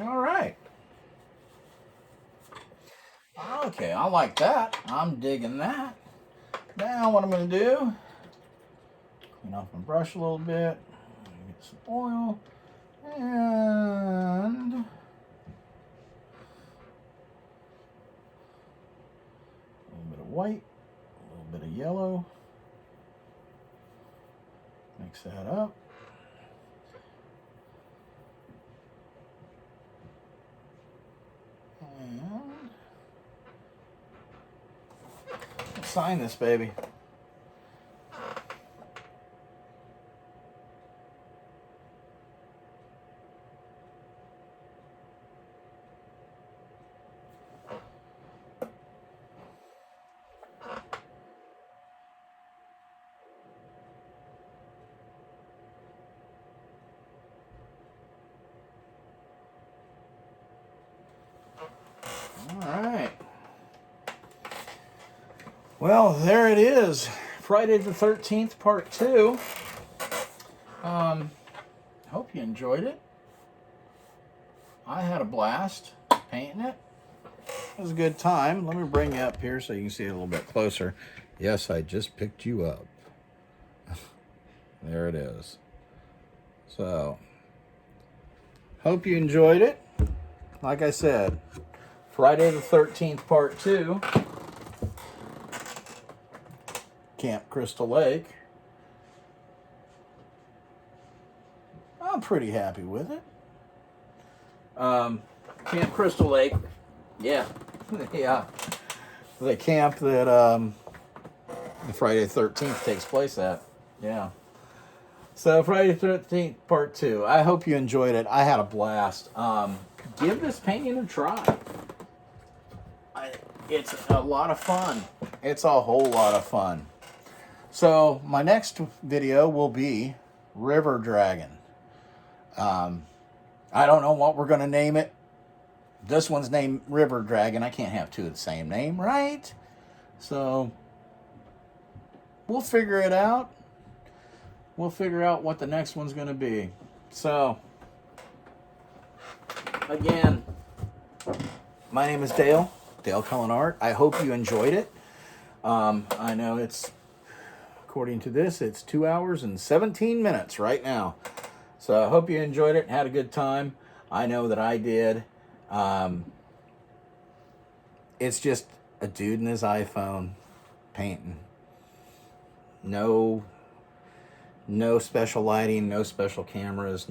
All right. Okay, I like that. I'm digging that. Now what I'm going to do, clean off my brush a little bit, get some oil, and a little bit of white, a little bit of yellow. Mix that up. And let's sign this baby. All right. Well, there it is. Friday the 13th, part 2. Hope you enjoyed it. I had a blast painting it. It was a good time. Let me bring you up here so you can see it a little bit closer. Yes, I just picked you up. There it is. So, hope you enjoyed it. Like I said, Friday the 13th, part 2. Camp Crystal Lake. I'm pretty happy with it. Camp Crystal Lake. Yeah. Yeah. The camp that the Friday the 13th takes place at. Yeah. So Friday the 13th, part 2. I hope you enjoyed it. I had a blast. Give this painting a try. It's a lot of fun. It's a whole lot of fun. So my next video will be River Dragon. I don't know what we're going to name it. This one's named River Dragon. I can't have two of the same name, right? So we'll figure it out. We'll figure out what the next one's going to be. So, again, my name is Dale. Dale Cullen Art. I hope you enjoyed it. I know it's according to this, it's 2 hours and 17 minutes right now. So I hope you enjoyed it and had a good time. I know that I did. It's just a dude in his iPhone painting. No special lighting, no special cameras.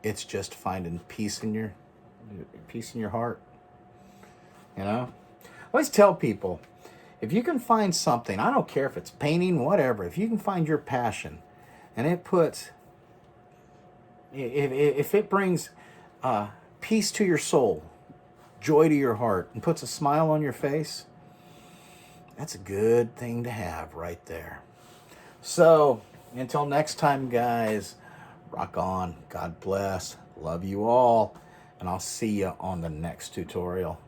It's just finding peace in your heart. You know? I always tell people, if you can find something, I don't care if it's painting, whatever, if you can find your passion and it puts, if it brings peace to your soul, joy to your heart, and puts a smile on your face, that's a good thing to have right there. So, until next time, guys, rock on. God bless. Love you all. And I'll see you on the next tutorial.